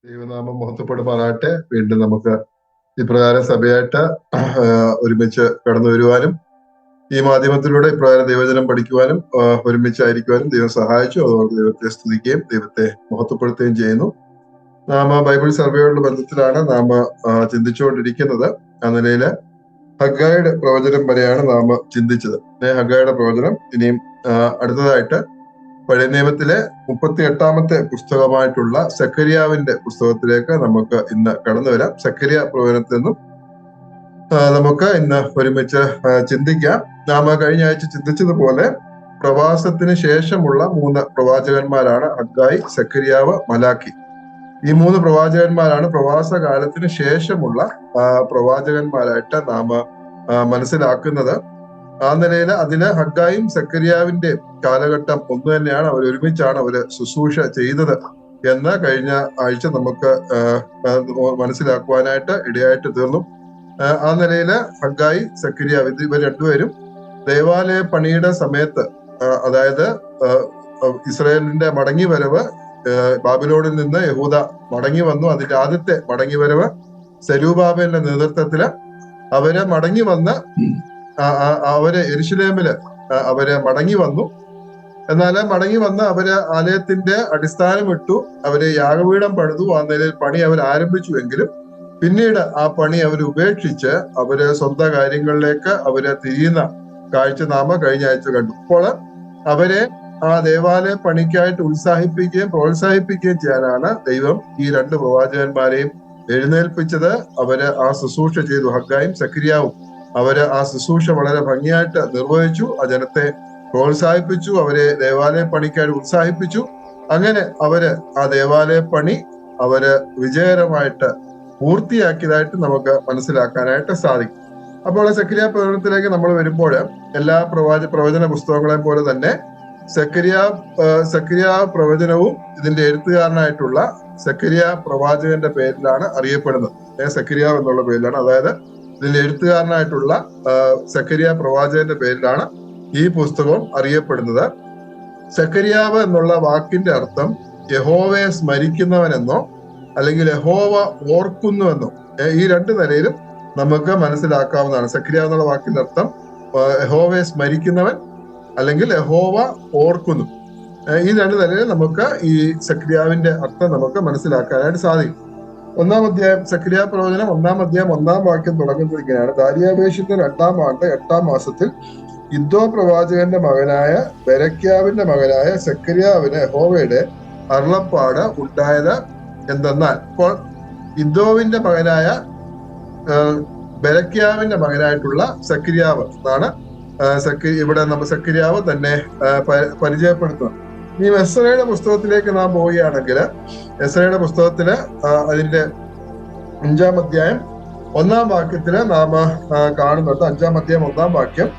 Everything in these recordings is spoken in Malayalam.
ദൈവനാമം മഹത്വപ്പെടുമാറാട്ടെ. വീണ്ടും നമുക്ക് ഇപ്രകാരം സഭയായിട്ട് ഒരുമിച്ച് കടന്നു വരുവാനും ഈ മാധ്യമത്തിലൂടെ ഇപ്രകാരം ദൈവജനം പഠിക്കുവാനും ഒരുമിച്ചായിരിക്കുവാനും ദൈവം സഹായിച്ചു. അതുകൊണ്ട് ദൈവത്തെ സ്തുതിക്കുകയും ദൈവത്തെ മഹത്വപ്പെടുത്തുകയും ചെയ്യുന്നു. നാം ബൈബിൾ സർവേയോടുള്ള ബന്ധത്തിലാണ് നാം ചിന്തിച്ചുകൊണ്ടിരിക്കുന്നത്. ആ നിലയില് ഹഗ്ഗായിയുടെ പ്രവചനം വരെയാണ് നാം ചിന്തിച്ചത്. ഹഗ്ഗായിയുടെ പ്രവചനം ഇനിയും അടുത്തതായിട്ട് പഴയ നിയമത്തിലെ 38-ാമത്തെ പുസ്തകമായിട്ടുള്ള സക്കരിയാവിന്റെ പുസ്തകത്തിലേക്ക് നമുക്ക് ഇന്ന് കടന്നു വരാം. സക്കരിയ പ്രവചനത്തിൽ നിന്നും നമുക്ക് ഇന്ന് ഒരുമിച്ച് ചിന്തിക്കാം. നാം കഴിഞ്ഞ ആഴ്ച ചിന്തിച്ചതുപോലെ പ്രവാസത്തിന് ശേഷമുള്ള 3 പ്രവാചകന്മാരാണ് ഹഗ്ഗായി, സക്കരിയാവ്, മലാക്കി. ഈ 3 പ്രവാചകന്മാരാണ് പ്രവാസ കാലത്തിന് ശേഷമുള്ള പ്രവാചകന്മാരായിട്ട് നാം മനസ്സിലാക്കുന്നത്. ആ നിലയിൽ അതില് ഹഗ്ഗായും സക്കരിയാവിന്റെ കാലഘട്ടം ഒന്ന് തന്നെയാണ്. അവർ ഒരുമിച്ചാണ് അവര് ശുശ്രൂഷ ചെയ്തത് എന്ന് കഴിഞ്ഞ ആഴ്ച നമുക്ക് മനസ്സിലാക്കുവാനായിട്ട് ഇടയായിട്ട് തീർന്നു. ആ നിലയില് ഹഗ്ഗായി, സക്കരിയാവ് ഇവർ രണ്ടുപേരും ദേവാലയ പണിയുടെ സമയത്ത്, അതായത് ഇസ്രായേലിന്റെ മടങ്ങി വരവ്, ബാബിലോണിൽ നിന്ന് യഹൂദ മടങ്ങി വന്നു. അതിന്റെ ആദ്യത്തെ മടങ്ങി വരവ് സെരൂബാബേലിന്റെ നേതൃത്വത്തില് അവര് മടങ്ങി വന്ന് അവര് യെരുശലേമില് അവര് മടങ്ങി വന്നു. എന്നാൽ മടങ്ങി വന്ന് അവര് ആലയത്തിന്റെ അടിസ്ഥാനം ഇട്ടു, അവര് യാഗപീഠം പണിതു. ആ നിലയിൽ പണി അവർ ആരംഭിച്ചുവെങ്കിലും പിന്നീട് ആ പണി അവർ ഉപേക്ഷിച്ച് അവര് സ്വന്തം കാര്യങ്ങളിലേക്ക് അവര് തിരിയുന്ന കാഴ്ച നാമ കഴിഞ്ഞ ആഴ്ച കണ്ടു. അപ്പോൾ അവരെ ആ ദേവാലയ പണിക്കായിട്ട് ഉത്സാഹിപ്പിക്കുകയും പ്രോത്സാഹിപ്പിക്കുകയും ചെയ്യാനാണ് ദൈവം ഈ 2 പ്രവാചകന്മാരെയും എഴുന്നേൽപ്പിച്ചത്. അവര് ആ ശുശ്രൂഷ ചെയ്തു. ഹഗ്ഗായും സക്കരിയാവും അവര് ആ ശുശ്രൂഷ വളരെ ഭംഗിയായിട്ട് നിർവഹിച്ചു. ആ ജനത്തെ പ്രോത്സാഹിപ്പിച്ചു, അവരെ ദേവാലയ പണിക്കായിട്ട് ഉത്സാഹിപ്പിച്ചു. അങ്ങനെ അവര് ആ ദേവാലയ പണി അവര് വിജയകരമായിട്ട് പൂർത്തിയാക്കിയതായിട്ട് നമുക്ക് മനസ്സിലാക്കാനായിട്ട് സാധിക്കും. അപ്പോൾ സക്കരിയ പ്രവചനത്തിലേക്ക് നമ്മൾ വരുമ്പോൾ എല്ലാ പ്രവചന പുസ്തകങ്ങളെ പോലെ തന്നെ സക്കരിയ പ്രവചനവും ഇതിന്റെ എഴുത്തുകാരനായിട്ടുള്ള സക്കരിയ പ്രവാചകന്റെ പേരിലാണ് അറിയപ്പെടുന്നത്. സക്കരിയാവ് എന്നുള്ള പേരിലാണ്, അതായത് ഇതിന്റെ എഴുത്തുകാരനായിട്ടുള്ള സക്കരിയ പ്രവാചകന്റെ പേരിലാണ് ഈ പുസ്തകം അറിയപ്പെടുന്നത്. സക്കരിയാവ് എന്നുള്ള വാക്കിന്റെ അർത്ഥം യഹോവയെ സ്മരിക്കുന്നവനെന്നോ അല്ലെങ്കിൽ യഹോവ ഓർക്കുന്നുവെന്നോ, ഈ 2 നിലയിലും നമുക്ക് മനസ്സിലാക്കാവുന്നതാണ്. സക്കരിയാവ് എന്നുള്ള വാക്കിന്റെ അർത്ഥം യഹോവയെ സ്മരിക്കുന്നവൻ അല്ലെങ്കിൽ യഹോവ ഓർക്കുന്നു. ഈ 2 നിലയിൽ നമുക്ക് ഈ സക്കരിയാവിന്റെ അർത്ഥം നമുക്ക് മനസ്സിലാക്കാനായിട്ട് സാധിക്കും. 1-ാം അധ്യായം, സക്കരിയ പ്രവചനം 1-ാം അധ്യായം 1-ാം വാക്യം തുടങ്ങുന്നത് ഇങ്ങനെയാണ്: ദാര്യാവേശിന്റെ 2-ാം ആണ്ട് 8-ാം മാസത്തിൽ ഇദ്ദോ പ്രവാചകന്റെ മകനായ ബെരക്യാവിന്റെ മകനായ സക്കരിയാവിന് യഹോവയുടെ അരുളപ്പാട് ഉണ്ടായത് എന്തെന്നാൽ. ഇപ്പോൾ ഇദ്ദോവിന്റെ മകനായ ബെരക്യാവിന്റെ മകനായിട്ടുള്ള സക്കരിയാവ് എന്നാണ് ഇവിടെ നമ്മൾ സക്കരിയാവ് തന്നെ പരിചയപ്പെടുത്തുന്നത്. ഈ എസ്രയുടെ പുസ്തകത്തിലേക്ക് നാം പോവുകയാണെങ്കിൽ, എസ്രയുടെ പുസ്തകത്തില് അതിന്റെ 5-ാം അധ്യായം 1-ാം വാക്യത്തില് നാം കാണുന്നുണ്ട്. 5-ാം അധ്യായം 1-ാം വാക്യം: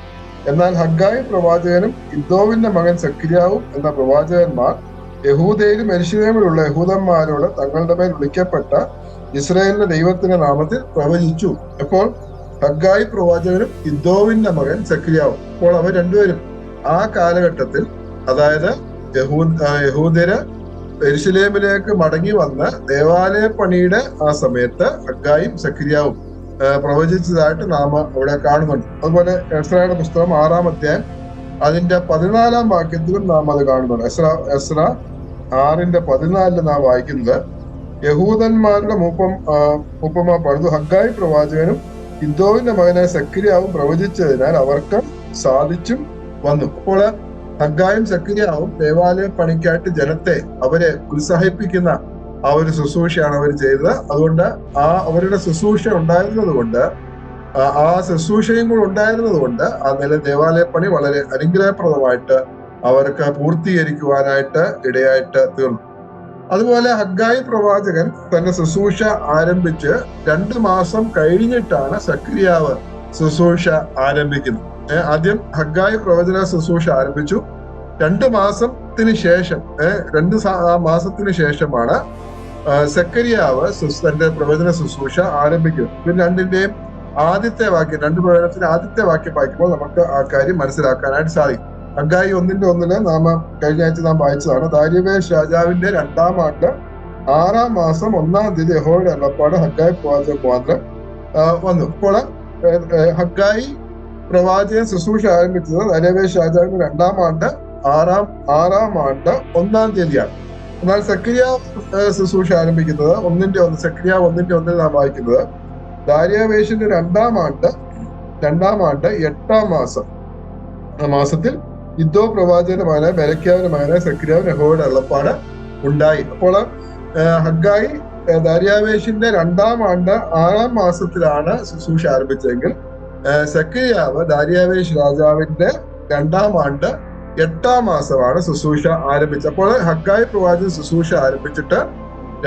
എന്നാൽ ഹഗ്ഗായി പ്രവാചകനും ഇദ്ദോവിന്റെ മകൻ സക്കരിയാവും എന്ന പ്രവാചകന്മാർ യഹൂദയിലും യെരുശലേമിലുള്ള യഹൂദന്മാരോട് തങ്ങളുടെ മേൽ വിളിക്കപ്പെട്ട ഇസ്രായേലിന്റെ ദൈവത്തിന്റെ നാമത്തിൽ പ്രവചിച്ചു. അപ്പോൾ ഹഗ്ഗായി പ്രവാചകനും ഇദ്ദോവിന്റെ മകൻ സക്കരിയാവും. അപ്പോൾ അവർ രണ്ടുപേരും ആ കാലഘട്ടത്തിൽ, അതായത് യഹൂദര് യെരുശലേമിലേക്ക് മടങ്ങി വന്ന് ദേവാലയ പണിയുടെ ആ സമയത്ത് ഹഗ്ഗായും സക്കരിയാവും പ്രവചിച്ചതായിട്ട് നാം അവിടെ കാണുന്നുണ്ട്. അതുപോലെ എസ്രയുടെ പുസ്തകം 6-ാം അധ്യായം അതിന്റെ 14-ാം വാക്യത്തിലും നാം അത് കാണുന്നുണ്ട്. എസ്ര 6:14 നാം വായിക്കുന്നത്: യഹൂദന്മാരുടെ മൂപ്പന്മാർ പണിതു, ഹഗ്ഗായി പ്രവാചകനും ഇദ്ദോവിന്റെ മകനായ സക്കരിയാവും പ്രവചിച്ചതിനാൽ അവർക്ക് സാധിച്ചും വന്നു. അപ്പോൾ ഹഗ്ഗായും സക്കരിയാവും ദേവാലയ പണിക്കായിട്ട് ജനത്തെ അവരെ ഉത്സാഹിപ്പിക്കുന്ന ആ ഒരു ശുശ്രൂഷയാണ് അവർ ചെയ്തത്. അതുകൊണ്ട് അവരുടെ ശുശ്രൂഷ ഉണ്ടായിരുന്നത് കൊണ്ട്, ആ ശുശ്രൂഷയും കൂടെ ഉണ്ടായിരുന്നത് കൊണ്ട് ആ നില ദേവാലയ പണി വളരെ അനുഗ്രഹപ്രദമായിട്ട് അവർക്ക് പൂർത്തീകരിക്കുവാനായിട്ട് ഇടയായിട്ട് തീർന്നു. അതുപോലെ ഹഗ്ഗായി പ്രവാചകൻ തന്റെ ശുശ്രൂഷ ആരംഭിച്ച് 2 മാസം കഴിഞ്ഞിട്ടാണ് സക്കരിയാവ് ശുശ്രൂഷ ആരംഭിക്കുന്നത്. ആദ്യം ഹഗ്ഗായി പ്രവചന ശുശ്രൂഷ ആരംഭിച്ചു. 2 മാസത്തിന് ശേഷം 2 മാസത്തിന് ശേഷമാണ് സക്കരിയാവ് തന്റെ പ്രവചന ശുശ്രൂഷ ആരംഭിക്കുന്നത്. പിന്നെ 2-ന്റെയും ആദ്യത്തെ വാക്യം, 2 പ്രവചനത്തിന്റെ ആദ്യത്തെ വാക്യം വായിക്കുമ്പോൾ നമുക്ക് ആ കാര്യം മനസ്സിലാക്കാനായിട്ട് സാധിക്കും. ഹഗ്ഗായി 1:1 നാം കഴിഞ്ഞ ആഴ്ച നാം വായിച്ചതാണ്. ദാര്യാവേശ് രാജാവിന്റെ 2-ാം ആണ്ട് 6-ാം മാസം 1-ാം തീയതി യഹോവയുടെ അരുളപ്പാട് ഹഗ്ഗായി പ്രവാചകൻ മുഖാന്തരം വന്നു. അപ്പോൾ ഹഗ്ഗായി പ്രവാചകൻ ശുശ്രൂഷ ആരംഭിച്ചത് ദാര്യാവേശ് രാജാവിന്റെ 2-ാം ആണ്ട് 6-ാം ആണ്ട് 1-ാം തീയതിയാണ്. എന്നാൽ സെക്കരിയാവ് ശുശ്രൂഷ ആരംഭിക്കുന്നത് സെക്കരിയാവ് 1:1 നാം വായിക്കുന്നത് ദാര്യാവേശിന്റെ 2-ാം ആണ്ട് 8-ാം മാസത്തിൽ ഇദ്ദോ പ്രവാചകന്റെ മകനായ ബെരക്യാവിന്റെ മകനായ സെക്കരിയാവിന് യഹോവയുടെ അരുളപ്പാട് ഉണ്ടായി. അപ്പോൾ ഹഗ്ഗായി ദാര്യാവേശിന്റെ 2-ാം ആണ്ട് 6-ാം മാസത്തിലാണ് ശുശ്രൂഷ ആരംഭിച്ചതെങ്കിൽ സെക്കരിയാവ് ദാര്യാവേശ് രാജാവിന്റെ 2-ാം ആണ്ട് 8-ാം മാസമാണ് ശുശ്രൂഷ ആരംഭിച്ചത്. അപ്പോൾ ഹഗ്ഗായി പ്രവാചകൻ ശുശ്രൂഷ ആരംഭിച്ചിട്ട്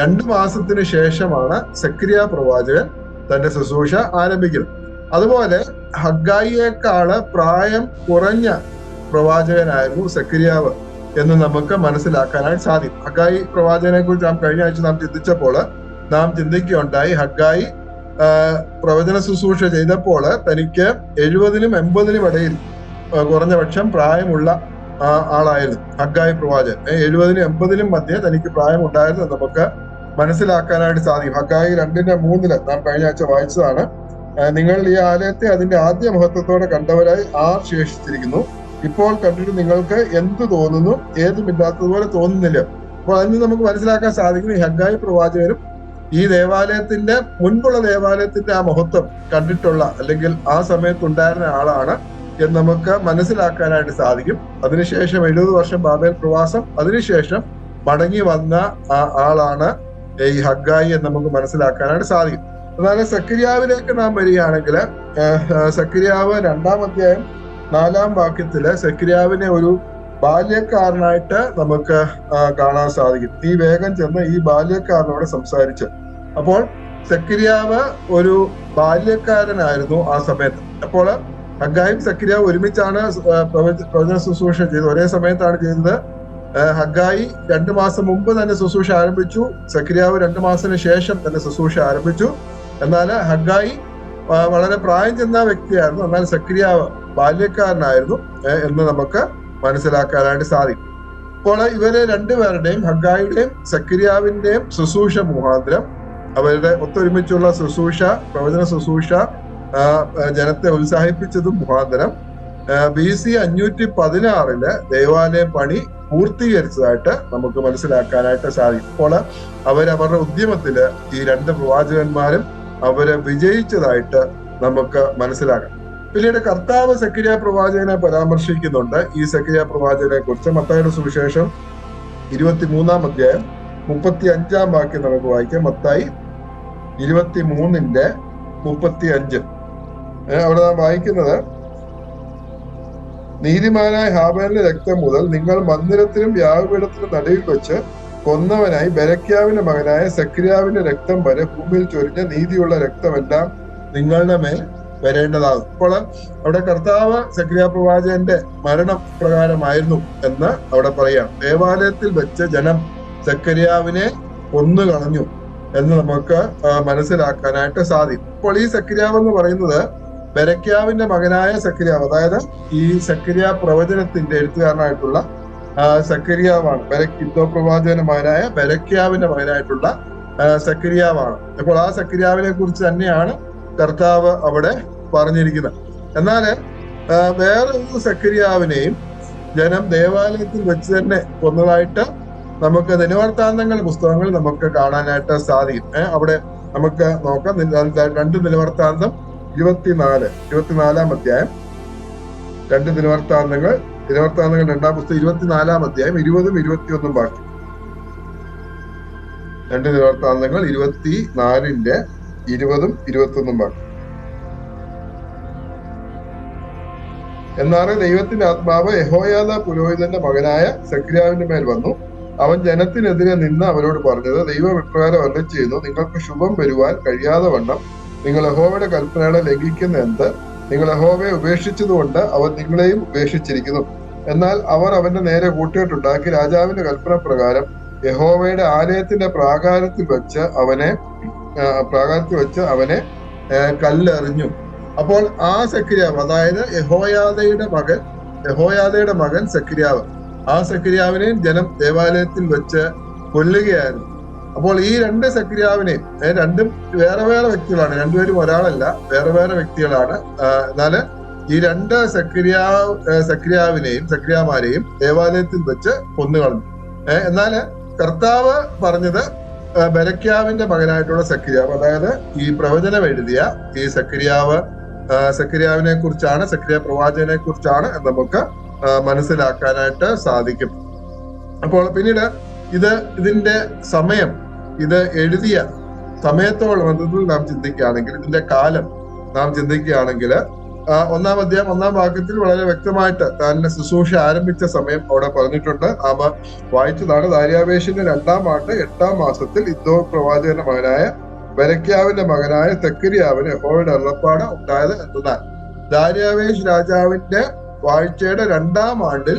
2 മാസത്തിന് ശേഷമാണ് സെക്കരിയ പ്രവാചകൻ തന്റെ ശുശ്രൂഷ ആരംഭിക്കുന്നത്. അതുപോലെ ഹഗ്ഗായിയേക്കാള് പ്രായം കുറഞ്ഞ പ്രവാചകനായിരുന്നു സെക്കരിയാവ് എന്ന് നമുക്ക് മനസ്സിലാക്കാനായിട്ട് സാധിക്കും. ഹഗ്ഗായി പ്രവാചകനെ കുറിച്ച് കഴിഞ്ഞ ആഴ്ച നാം ചിന്തിച്ചപ്പോൾ നാം ചിന്തിക്കുകയുണ്ടായി, ഹഗ്ഗായി പ്രവചന ശുശ്രൂഷ ചെയ്തപ്പോൾ തനിക്ക് 70-നും 80-നും ഇടയിൽ കുറഞ്ഞ പക്ഷം പ്രായമുള്ള ആളായിരുന്നു ഹഗ്ഗായി പ്രവാചകൻ. 70-നും 80-നും മധ്യേ തനിക്ക് പ്രായമുണ്ടായിരുന്നു നമുക്ക് മനസ്സിലാക്കാനായിട്ട് സാധിക്കും. ഹഗ്ഗായി 2:3 നാം കഴിഞ്ഞ ആഴ്ച വായിച്ചതാണ്. നിങ്ങൾ ഈ ആലയത്തെ അതിന്റെ ആദ്യ മഹത്വത്തോടെ കണ്ടവരായി ആർ ശേഷിച്ചിരിക്കുന്നു. ഇപ്പോൾ കണ്ടിട്ട് നിങ്ങൾക്ക് എന്ത് തോന്നുന്നു? ഏതുമില്ലാത്തതുപോലെ തോന്നുന്നില്ല. അപ്പോൾ അതിന് നമുക്ക് മനസ്സിലാക്കാൻ സാധിക്കുന്നു, ഈ ഹഗ്ഗായി പ്രവാചകരും ഈ ദേവാലയത്തിന്റെ മുൻപുള്ള ദേവാലയത്തിന്റെ ആ മഹത്വം കണ്ടിട്ടുള്ള അല്ലെങ്കിൽ ആ സമയത്തുണ്ടായിരുന്ന ആളാണ് എന്ന് നമുക്ക് മനസ്സിലാക്കാനായിട്ട് സാധിക്കും. അതിനുശേഷം 70 വർഷം ബാബേൽ പ്രവാസം, അതിനുശേഷം മടങ്ങി വന്ന ആളാണ് ഈ ഹഗ്ഗായി എന്ന് നമുക്ക് മനസ്സിലാക്കാനായിട്ട് സാധിക്കും. എന്നാൽ സെക്കരിയാവിലേക്ക് നാം വരികയാണെങ്കിൽ സെക്കരിയാവ് 2-ാം അധ്യായം 4-ാം വാക്യത്തില് സെക്കരിയാവിനെ ഒരു ബാല്യക്കാരനായിട്ട് നമുക്ക് കാണാൻ സാധിക്കും. നീ വേഗം ചെന്ന് ഈ ബാല്യക്കാരനോട് സംസാരിച്ചു. അപ്പോൾ സെക്കരിയാവ് ഒരു ബാല്യക്കാരനായിരുന്നു ആ സമയത്ത്. അപ്പോൾ ഹഗ്ഗായും സെക്കരിയാവ് ഒരുമിച്ചാണ് പ്രവചന ശുശ്രൂഷ ചെയ്തത്, ഒരേ സമയത്താണ് ചെയ്തത്. ഹഗ്ഗായി 2 മാസം മുമ്പ് തന്നെ ശുശ്രൂഷ ആരംഭിച്ചു, സെക്കരിയാവ് 2 മാസത്തിന് ശേഷം തന്നെ ശുശ്രൂഷ ആരംഭിച്ചു. എന്നാൽ ഹഗ്ഗായി വളരെ പ്രായം ചെന്ന വ്യക്തിയായിരുന്നു, എന്നാൽ സെക്കരിയാവ് ബാല്യക്കാരനായിരുന്നു എന്ന് നമുക്ക് മനസ്സിലാക്കാനായിട്ട് സാധിക്കും. അപ്പോൾ ഇവരെ രണ്ടുപേരുടെയും, ഹഗ്ഗായിയുടെയും സെക്കരിയാവിന്റെയും ശുശ്രൂഷ മുഖാന്തരം, അവരുടെ ഒത്തൊരുമിച്ചുള്ള ശുശ്രൂഷ, പ്രവചന ശുശ്രൂഷ ജനത്തെ ഉത്സാഹിപ്പിച്ചതും മുഖാന്തരം BC 516 ദേവാലയം പണി പൂർത്തീകരിച്ചതായിട്ട് നമുക്ക് മനസ്സിലാക്കാനായിട്ട് സാധിക്കും. അപ്പോൾ അവരുടെ ഉദ്യമത്തില് ഈ 2 പ്രവാചകന്മാരും അവര് വിജയിച്ചതായിട്ട് നമുക്ക് മനസ്സിലാക്കാം. പിന്നീട് കർത്താവ് സെക്കരിയ പ്രവാചകനെ പരാമർശിക്കുന്നുണ്ട്. ഈ സെക്കരിയ പ്രവാചകനെ കുറിച്ച് മത്തായിയുടെ സുവിശേഷം 23-ാം അധ്യായം 35-ാം വാക്യം നമുക്ക് വായിക്കാം. മത്തായി 23:35 അവിടെ നാം വായിക്കുന്നത്, നീതിമാനായ ഹാബേലിന്റെ രക്തം മുതൽ നിങ്ങൾ മന്ദിരത്തിനും യാഗപീഠത്തിനും നടുവിൽ വെച്ച് കൊന്നവനായി ബെരക്യാവിന്റെ മകനായ സെക്കരിയാവിന്റെ രക്തം വരെ ഭൂമിയിൽ ചൊരിഞ്ഞ നീതിയുള്ള രക്തമെല്ലാം നിങ്ങളുടെ മേൽ വരേണ്ടതാകും. അപ്പോൾ അവിടെ കർത്താവ് സെക്കരിയ പ്രവാചകന്റെ മരണം പ്രകാരമായിരുന്നു എന്ന് അവിടെ പറയാം. ദേവാലയത്തിൽ വെച്ച് ജനം സെക്കരിയാവിനെ കൊന്നുകളഞ്ഞു എന്ന് നമുക്ക് മനസ്സിലാക്കാനായിട്ട് സാധിക്കും. അപ്പോൾ ഈ സെക്കരിയാവ് എന്ന് പറയുന്നത് ബെരക്യാവിന്റെ മകനായ സെക്കരിയാവ്, അതായത് ഈ സെക്കരിയ പ്രവചനത്തിന്റെ എഴുത്തുകാരനായിട്ടുള്ള സെക്കരിയാവാണ്. ഇദ്ദോ പ്രവാചകന്റെ മകനായ ബെരക്യാവിന്റെ മകനായിട്ടുള്ള സെക്കരിയാവാണ്. അപ്പോൾ ആ സെക്കരിയാവിനെ കുറിച്ച് തന്നെയാണ് കർത്താവ് അവിടെ പറഞ്ഞിരിക്കുന്നത്. എന്നാൽ വേറൊരു സെക്കരിയാവിനെയും ജനം ദേവാലയത്തിൽ വെച്ച് തന്നെ കൊന്നതായിട്ട് നമുക്ക് ദിനവൃത്താന്തങ്ങൾ പുസ്തകങ്ങൾ നമുക്ക് കാണാനായിട്ട് സാധിക്കും. അവിടെ നമുക്ക് നോക്കാം. 2 ദിനവൃത്താന്തം 24-ാം അധ്യായം, 2 ദിനവൃത്താന്തങ്ങൾ 2-ാം പുസ്തകം 24-ാം അധ്യായം 20-ഉം 21-ഉം വാക്യം. 2 ദിനവൃത്താന്തങ്ങൾ 24-ന്റെ 20-ഉം 21-ഉം വാക്യം. എന്നാണ് ദൈവത്തിന്റെ ആത്മാവ് യഹോയാദാ പുരോഹിതന്റെ മകനായ സെക്കരിയാവിന്റെ മേൽ വന്നു. അവൻ ജനത്തിനെതിരെ നിന്ന് അവരോട് പറഞ്ഞത്, ദൈവം ഇപ്രകാരം അരുളി ചെയ്യുന്നു, നിങ്ങൾക്ക് ശുഭം വരുവാൻ കഴിയാതെ വണ്ണം നിങ്ങൾ യഹോവയുടെ കൽപ്പനകളെ ലംഘിക്കുന്ന എന്ത്? നിങ്ങൾ യഹോവയെ ഉപേക്ഷിച്ചതുകൊണ്ട് അവൻ നിങ്ങളെയും ഉപേക്ഷിച്ചിരിക്കുന്നു. എന്നാൽ അവർ അവന്റെ നേരെ കൂട്ടുകെട്ടുണ്ടാക്കി രാജാവിന്റെ കൽപ്പന പ്രകാരം യഹോവയുടെ ആലയത്തിന്റെ പ്രാകാരത്തിൽ വെച്ച് അവനെ കല്ലെറിഞ്ഞു. അപ്പോൾ ആ സെക്കരിയാവ്, അതായത് യഹോയാദയുടെ മകൻ സെക്കരിയാവ്, ആ സെക്കരിയാവിനെയും ജനം ദേവാലയത്തിൽ വെച്ച് കൊല്ലുകയായിരുന്നു. അപ്പോൾ ഈ രണ്ട് സക്രിയാവിനെയും രണ്ടും വേറെ വേറെ വ്യക്തികളാണ്, രണ്ടുപേരും ഒരാളല്ല, വേറെ വേറെ വ്യക്തികളാണ്. എന്നാല് ഈ രണ്ട് സക്രിയാമാരെയും ദേവാലയത്തിൽ വെച്ച് കൊന്നുകളഞ്ഞു. എന്നാല് കർത്താവ് പറഞ്ഞത് ബെരക്യാവിന്റെ മകനായിട്ടുള്ള സക്രിയാവ്, അതായത് ഈ പ്രവചനം എഴുതിയ ഈ സക്രിയാവിനെ കുറിച്ചാണ്, സക്രിയ പ്രവാചകനെ കുറിച്ചാണ് നമുക്ക് മനസ്സിലാക്കാനായിട്ട് സാധിക്കും. അപ്പോൾ പിന്നീട് ഇതിന്റെ സമയം, ഇത് എഴുതിയ സമയത്തോളം ബന്ധത്തിൽ നാം ചിന്തിക്കുകയാണെങ്കിൽ, ഇതിന്റെ കാലം നാം ചിന്തിക്കുകയാണെങ്കിൽ, ഒന്നാം അധ്യായം 1-ാം വാക്യത്തിൽ വളരെ വ്യക്തമായിട്ട് തന്നെ ശുശ്രൂഷ ആരംഭിച്ച സമയം അവിടെ പറഞ്ഞിട്ടുണ്ട്. നാം വായിച്ചതാണ്. ദാര്യാവേശിന്റെ 2-ാം ആണ്ട് 8-ാം മാസത്തിൽ ഇദ്ദോ പ്രവാചകന്റെ മകനായ ബെരക്യാവിന്റെ മകനായ സെക്കരിയാവിന് യഹോവയുടെ അരുളപ്പാട് ഉണ്ടായത് എന്നാൽ ദാര്യാവേശ് രാജാവിന്റെ വാഴ്ചയുടെ 2-ാം ആണ്ടിൽ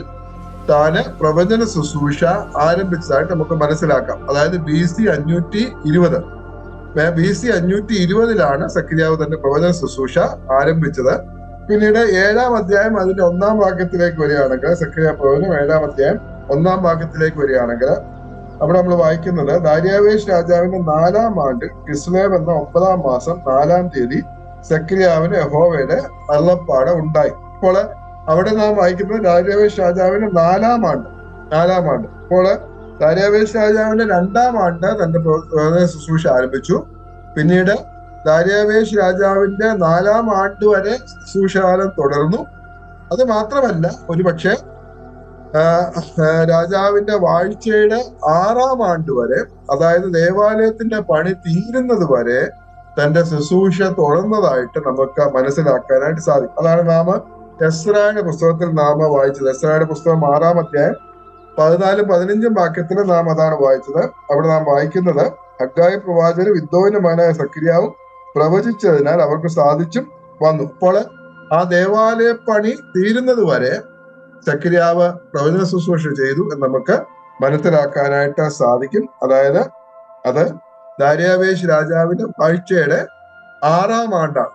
താന് പ്രവചന ശുശ്രൂഷ ആരംഭിച്ചതായിട്ട് നമുക്ക് മനസ്സിലാക്കാം. അതായത് BC 520. BC 520 സക്രിയാവ് തന്റെ പ്രവചന ശുശ്രൂഷ ആരംഭിച്ചത്. പിന്നീട് 7-ാം അധ്യായം അതിന്റെ 1-ാം വാക്യത്തിലേക്ക് വരികയാണെങ്കിൽ, സക്രിയ പ്രവചനം 7-ാം അധ്യായം 1-ാം വാക്യത്തിലേക്ക് വരികയാണെങ്കിൽ അവിടെ നമ്മൾ വായിക്കുന്നത്, ദാര്യാവേശ് രാജാവിന്റെ 4-ാം ആണ്ടിൽ കിസ്ലേവ് എന്ന 9-ാം മാസം 4-ാം തീയതി സക്രിയാവിന് യഹോവയുടെ അരുളപ്പാട് ഉണ്ടായി. അപ്പോൾ അവിടെ നാം വായിക്കുന്നത് ദാര്യാവേശ് രാജാവിന്റെ 4-ാം ആണ്ട്. അപ്പോൾ ദാര്യാവേശ് രാജാവിന്റെ 2-ാം ആണ്ട് തന്റെ ശുശ്രൂഷ ആരംഭിച്ചു. പിന്നീട് ദാര്യാവേശ് രാജാവിന്റെ 4-ാം ആണ്ട് വരെ ശുശ്രൂഷകാലം തുടർന്നു. അത് മാത്രമല്ല, ഒരുപക്ഷെ രാജാവിന്റെ വാഴ്ചയുടെ 6-ാം ആണ്ട് വരെ, അതായത് ദേവാലയത്തിന്റെ പണി തീരുന്നത് വരെ തന്റെ ശുശ്രൂഷ തുടർന്നതായിട്ട് നമുക്ക് മനസ്സിലാക്കാനായിട്ട് സാധിക്കും. അതാണ് നാം എസ്രായുടെ പുസ്തകത്തിൽ നാം വായിച്ചത്. എസ്രായുടെ പുസ്തകം 6-ാം അധ്യായം 14-15 വാക്യത്തിൽ നാം അതാണ് വായിച്ചത്. അവിടെ നാം വായിക്കുന്നത്, ഹഗ്ഗായി പ്രവാചകനും ഇദ്ദോവിന്റെ മകനായ സക്രിയാവും പ്രവചിച്ചതിനാൽ അവർക്ക് സാധിച്ചും വന്നു. അപ്പോൾ ആ ദേവാലയ പണി തീരുന്നത് വരെ സക്രിയാവ് പ്രവചന ശുശ്രൂഷ ചെയ്തു എന്ന് നമുക്ക് മനസ്സിലാക്കാനായിട്ട് സാധിക്കും. അതായത് അത് ദാര്യാവേശ് രാജാവിന്റെ വാഴ്ചയുടെ 6-ാം ആണ്ടാണ്.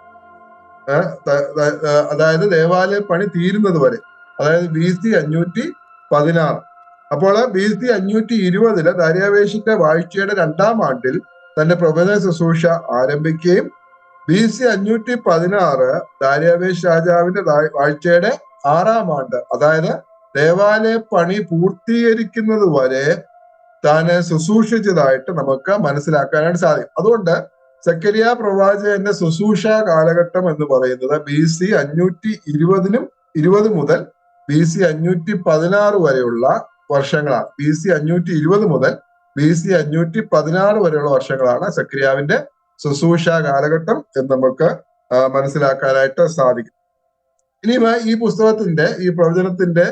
അതായത് ദേവാലയ പണി തീരുന്നത് വരെ, അതായത് BC 516. അപ്പോൾ BC 520 ദാര്യാവേശിന്റെ വാഴ്ചയുടെ 2-ാം ആണ്ടിൽ തന്റെ പ്രവചന ശുശ്രൂഷ ആരംഭിക്കുകയും BC 516 ദാര്യാവേശ് രാജാവിന്റെ വാഴ്ചയുടെ 6-ാം ആണ്ട്, അതായത് ദേവാലയ പണി പൂർത്തീകരിക്കുന്നത് വരെ താന് ശുശ്രൂഷിച്ചതായിട്ട് നമുക്ക് മനസ്സിലാക്കാനായിട്ട് സാധിക്കും. അതുകൊണ്ട് സക്കരിയ പ്രവാചകന്റെ ശുശ്രൂഷ കാലഘട്ടം എന്ന് പറയുന്നത് BC 520 മുതൽ BC 516 വരെയുള്ള വർഷങ്ങളാണ്. BC 520 മുതൽ BC 516 വരെയുള്ള വർഷങ്ങളാണ് സക്രിയാവിന്റെ ശുശ്രൂഷ കാലഘട്ടം എന്ന് നമുക്ക് മനസ്സിലാക്കാനായിട്ട് സാധിക്കും. ഇനി ഈ പുസ്തകത്തിന്റെ, ഈ പ്രവചനത്തിന്റെ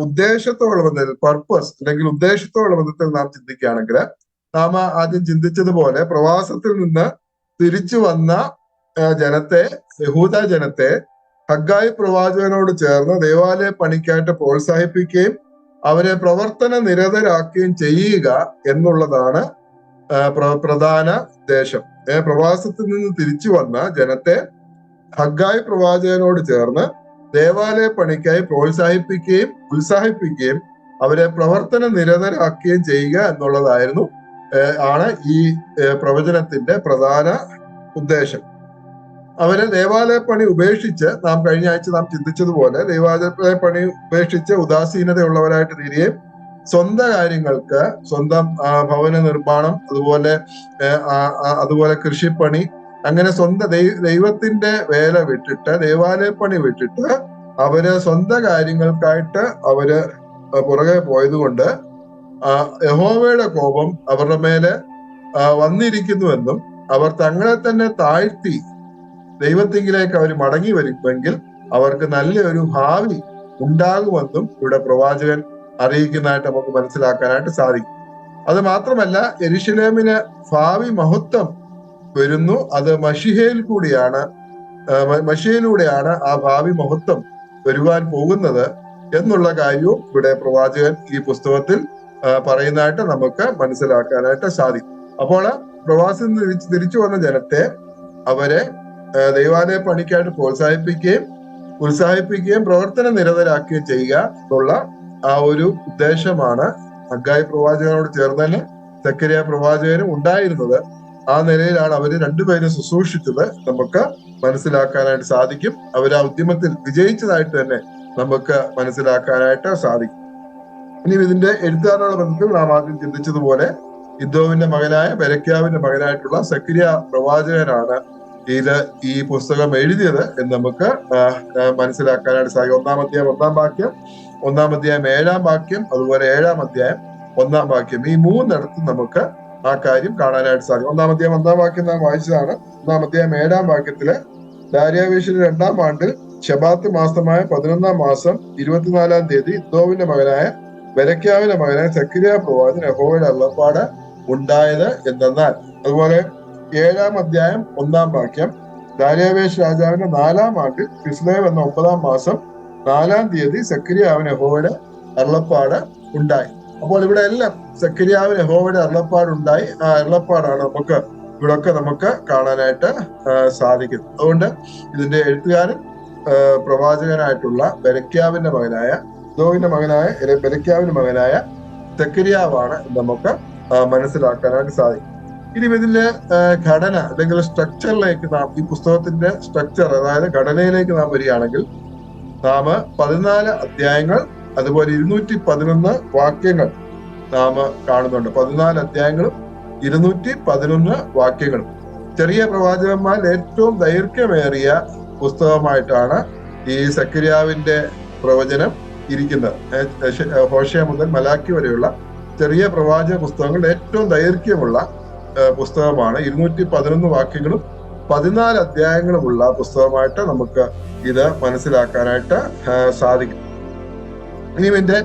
ഉദ്ദേശത്തോടുള്ള ബന്ധത്തിൽ, പർപ്പസ് അല്ലെങ്കിൽ ഉദ്ദേശത്തോടുള്ള ബന്ധത്തിൽ നാം ചിന്തിക്കുകയാണെങ്കിൽ, നാം ആദ്യം ചിന്തിച്ചതുപോലെ പ്രവാസത്തിൽ നിന്ന് തിരിച്ചു വന്ന ജനത്തെ, യഹൂദ ജനത്തെ ഹഗ്ഗായി പ്രവാചകനോട് ചേർന്ന് ദേവാലയ പണിക്കായിട്ട് പ്രോത്സാഹിപ്പിക്കുകയും അവരെ പ്രവർത്തന നിരതരാക്കുകയും ചെയ്യുക എന്നുള്ളതാണ് പ്രധാന ഉദ്ദേശം. പ്രവാസത്തിൽ നിന്ന് തിരിച്ചു വന്ന ജനത്തെ ഹഗ്ഗായി പ്രവാചകനോട് ചേർന്ന് ദേവാലയ പണിക്കായി പ്രോത്സാഹിപ്പിക്കുകയും ഉത്സാഹിപ്പിക്കുകയും അവരെ പ്രവർത്തന നിരതരാക്കുകയും ചെയ്യുക എന്നുള്ളതായിരുന്നു ആണ് ഈ പ്രവചനത്തിന്റെ പ്രധാന ഉദ്ദേശം. അവരെ ദേവാലയ പണി ഉപേക്ഷിച്ച്, നാം കഴിഞ്ഞ ആഴ്ച നാം ചിന്തിച്ചതുപോലെ ദേവാലയ പണി ഉപേക്ഷിച്ച് ഉദാസീനതയുള്ളവരായിട്ട് തീരുകയും സ്വന്തം കാര്യങ്ങൾക്ക്, സ്വന്തം ഭവന നിർമ്മാണം, അതുപോലെ കൃഷിപ്പണി, അങ്ങനെ സ്വന്തം ദൈവത്തിന്റെ വേല വിട്ടിട്ട്, ദേവാലയ പണി വിട്ടിട്ട് അവര് സ്വന്തം കാര്യങ്ങൾക്കായിട്ട് അവര് പുറകെ പോയതുകൊണ്ട് യഹോവയുടെ കോപം അവരുടെ മേലെ വന്നിരിക്കുന്നുവെന്നും അവർ തങ്ങളെ തന്നെ താഴ്ത്തി ദൈവത്തിങ്കിലേക്ക് അവർ മടങ്ങി വരുമെങ്കിൽ അവർക്ക് നല്ലൊരു ഭാവി ഉണ്ടാകുമെന്നും ഇവിടെ പ്രവാചകൻ അറിയിക്കുന്നതായിട്ട് നമുക്ക് മനസ്സിലാക്കാനായിട്ട് സാധിക്കും. അത് മാത്രമല്ല, യെരുശലേമിന് ഭാവി മഹത്വം വരുന്നു. അത് മശിഹയിലൂടെയാണ് ആ ഭാവി മഹത്വം വരുവാൻ പോകുന്നത് എന്നുള്ള കാര്യവും ഇവിടെ പ്രവാചകൻ ഈ പുസ്തകത്തിൽ പറയുന്നതായിട്ട് നമുക്ക് മനസ്സിലാക്കാനായിട്ട് സാധിക്കും. അപ്പോൾ പ്രവാസിൽ നിന്ന് തിരിച്ചു വന്ന ജനത്തെ അവരെ ദൈവാലയ പണിക്കായിട്ട് ഉത്സാഹിപ്പിക്കുകയും പ്രവർത്തന നിരതരാക്കുകയും ചെയ്യുക എന്നുള്ള ആ ഒരു ഉദ്ദേശമാണ് ഹഗ്ഗായി പ്രവാചകനോട് ചേർന്ന് തന്നെ സക്കരിയ പ്രവാചകനും ഉണ്ടായിരുന്നത്. ആ നിലയിലാണ് അവര് രണ്ടുപേരും ശുശ്രൂഷിച്ചത് നമുക്ക് മനസ്സിലാക്കാനായിട്ട് സാധിക്കും. അവർ ആ ഉദ്യമത്തിൽ വിജയിച്ചതായിട്ട് തന്നെ നമുക്ക് മനസ്സിലാക്കാനായിട്ട് സാധിക്കും. ഇനി ഇതിന്റെ എഴുത്തുകാരനുള്ള ബന്ധത്തിൽ നാം ആദ്യം ചിന്തിച്ചതുപോലെ ഇദ്ദോവിന്റെ മകനായ ബെരക്യാവിന്റെ മകനായിട്ടുള്ള സക്കരിയ പ്രവാചകനാണ് ഈ പുസ്തകം എഴുതിയത് എന്ന് നമുക്ക് മനസ്സിലാക്കാനായിട്ട് സാധിക്കും. 1-ാം അധ്യായം 1-ാം വാക്യം, 1-ാം അധ്യായം 7-ാം വാക്യം, അതുപോലെ 7-ാം അധ്യായം 1-ാം വാക്യം, ഈ മൂന്നിടത്തും നമുക്ക് ആ കാര്യം കാണാനായിട്ട് സാധിക്കും. 1-ാം അധ്യായം 1-ാം വാക്യം നാം വായിച്ചതാണ്. 1-ാം അധ്യായം 7-ാം വാക്യത്തില് ദാര്യാവേശിന്റെ 2-ാം ആണ്ടിൽ ശബാത്ത് മാസമായ 11-ാം മാസം 24-ാം തീയതി ഇദ്ദോവിന്റെ മകനായ ബെരക്യാവിന്റെ മകനായ സക്കരിയ പ്രവാചകൻ യഹോവയുടെ അരുളപ്പാട് ഉണ്ടായത് എന്തെന്നാൽ. അതുപോലെ 7-ാം അധ്യായം 1-ാം വാക്യം, ദാര്യാവേശ് രാജാവിന്റെ 4-ാം ആണ്ടിൽ കിസ്ലേവ് എന്ന 9-ാം മാസം 4-ാം തീയതി സക്കരിയാവിന് യഹോവയുടെ അരുളപ്പാട് ഉണ്ടായി. അപ്പോൾ ഇവിടെ എല്ലാം സക്കരിയാവിന് യഹോവയുടെ അരുളപ്പാടുണ്ടായി. ആ അരുളപ്പാടാണ് ഇവിടൊക്കെ നമുക്ക് കാണാനായിട്ട് സാധിക്കുന്നത്. അതുകൊണ്ട് ഇതിന്റെ എഴുത്തുകാരൻ പ്രവാചകനായിട്ടുള്ള ബെരക്യാവിന്റെ മകനായ ബെരക്യാവിന്റെ മകനായ സക്കരിയാവാണ് നമുക്ക് മനസ്സിലാക്കാനായിട്ട് സാധിക്കും. ഇനി ഇതിന്റെ ഘടന അല്ലെങ്കിൽ സ്ട്രക്ചറിലേക്ക് ഈ പുസ്തകത്തിന്റെ സ്ട്രക്ചർ, അതായത് ഘടനയിലേക്ക് നാം വരികയാണെങ്കിൽ നാം 14 അധ്യായങ്ങൾ അതുപോലെ 211 വാക്യങ്ങൾ നാം കാണുന്നുണ്ട്. 14 അധ്യായങ്ങളും 211 വാക്യങ്ങളും. ചെറിയ പ്രവാചകന്മാരിൽ ഏറ്റവും ദൈർഘ്യമേറിയ പുസ്തകമായിട്ടാണ് ഈ സക്കരിയാവിന്റെ പ്രവചനം ഇരിക്കുന്നത്. ഹോശേയ മുതൽ മലാക്കി വരെയുള്ള ചെറിയ പ്രവാചക പുസ്തകങ്ങളുടെ ഏറ്റവും ദൈർഘ്യമുള്ള പുസ്തകമാണ്. 211 വാക്യങ്ങളും 14 അധ്യായങ്ങളുമുള്ള പുസ്തകമായിട്ട് നമുക്ക് ഇത് മനസ്സിലാക്കാനായിട്ട് സാധിക്കും. ഇനി ഇതിന്റെ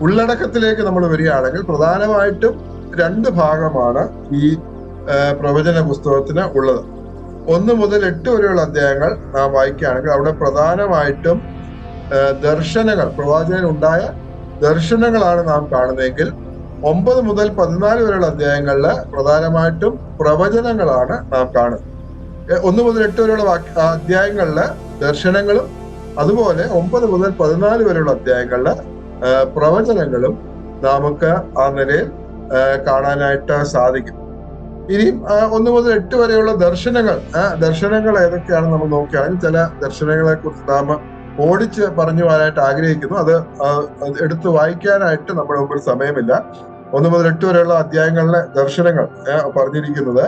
ഉള്ളടക്കത്തിലേക്ക് നമ്മൾ വരികയാണെങ്കിൽ പ്രധാനമായിട്ടും 2 ഭാഗമാണ് ഈ പ്രവചന പുസ്തകത്തിന് ഉള്ളത്. 1 മുതൽ 8 വരെയുള്ള അധ്യായങ്ങൾ നാം വായിക്കുകയാണെങ്കിൽ അവിടെ പ്രധാനമായിട്ടും ദർശനങ്ങൾ, പ്രവാചകൻ ഉണ്ടായ ദർശനങ്ങളാണ് നാം കാണുന്നതെങ്കിൽ 9 മുതൽ 14 വരെയുള്ള അധ്യായങ്ങളിൽ പ്രധാനമായിട്ടും പ്രവചനങ്ങളാണ് നാം കാണുന്നത്. 1 മുതൽ 8 വരെയുള്ള അധ്യായങ്ങളില് ദർശനങ്ങളും അതുപോലെ 9 മുതൽ 14 വരെയുള്ള അധ്യായങ്ങളില് പ്രവചനങ്ങളും നമുക്ക് ആ നിലയിൽ കാണാനായിട്ട് സാധിക്കും. ഇനിയും 1 മുതൽ 8 വരെയുള്ള ദർശനങ്ങൾ ഏതൊക്കെയാണെന്ന് നമ്മൾ നോക്കുകയാണെങ്കിൽ ചില ദർശനങ്ങളെ കുറിച്ച് നാം ഓടിച്ച് പറഞ്ഞു പോകാനായിട്ട് ആഗ്രഹിക്കുന്നു. അത് എടുത്ത് വായിക്കാനായിട്ട് നമ്മുടെ മുമ്പിൽ സമയമില്ല. 1 മുതൽ 8 വരെയുള്ള അധ്യായങ്ങളിലെ ദർശനങ്ങൾ പറഞ്ഞിരിക്കുന്നത്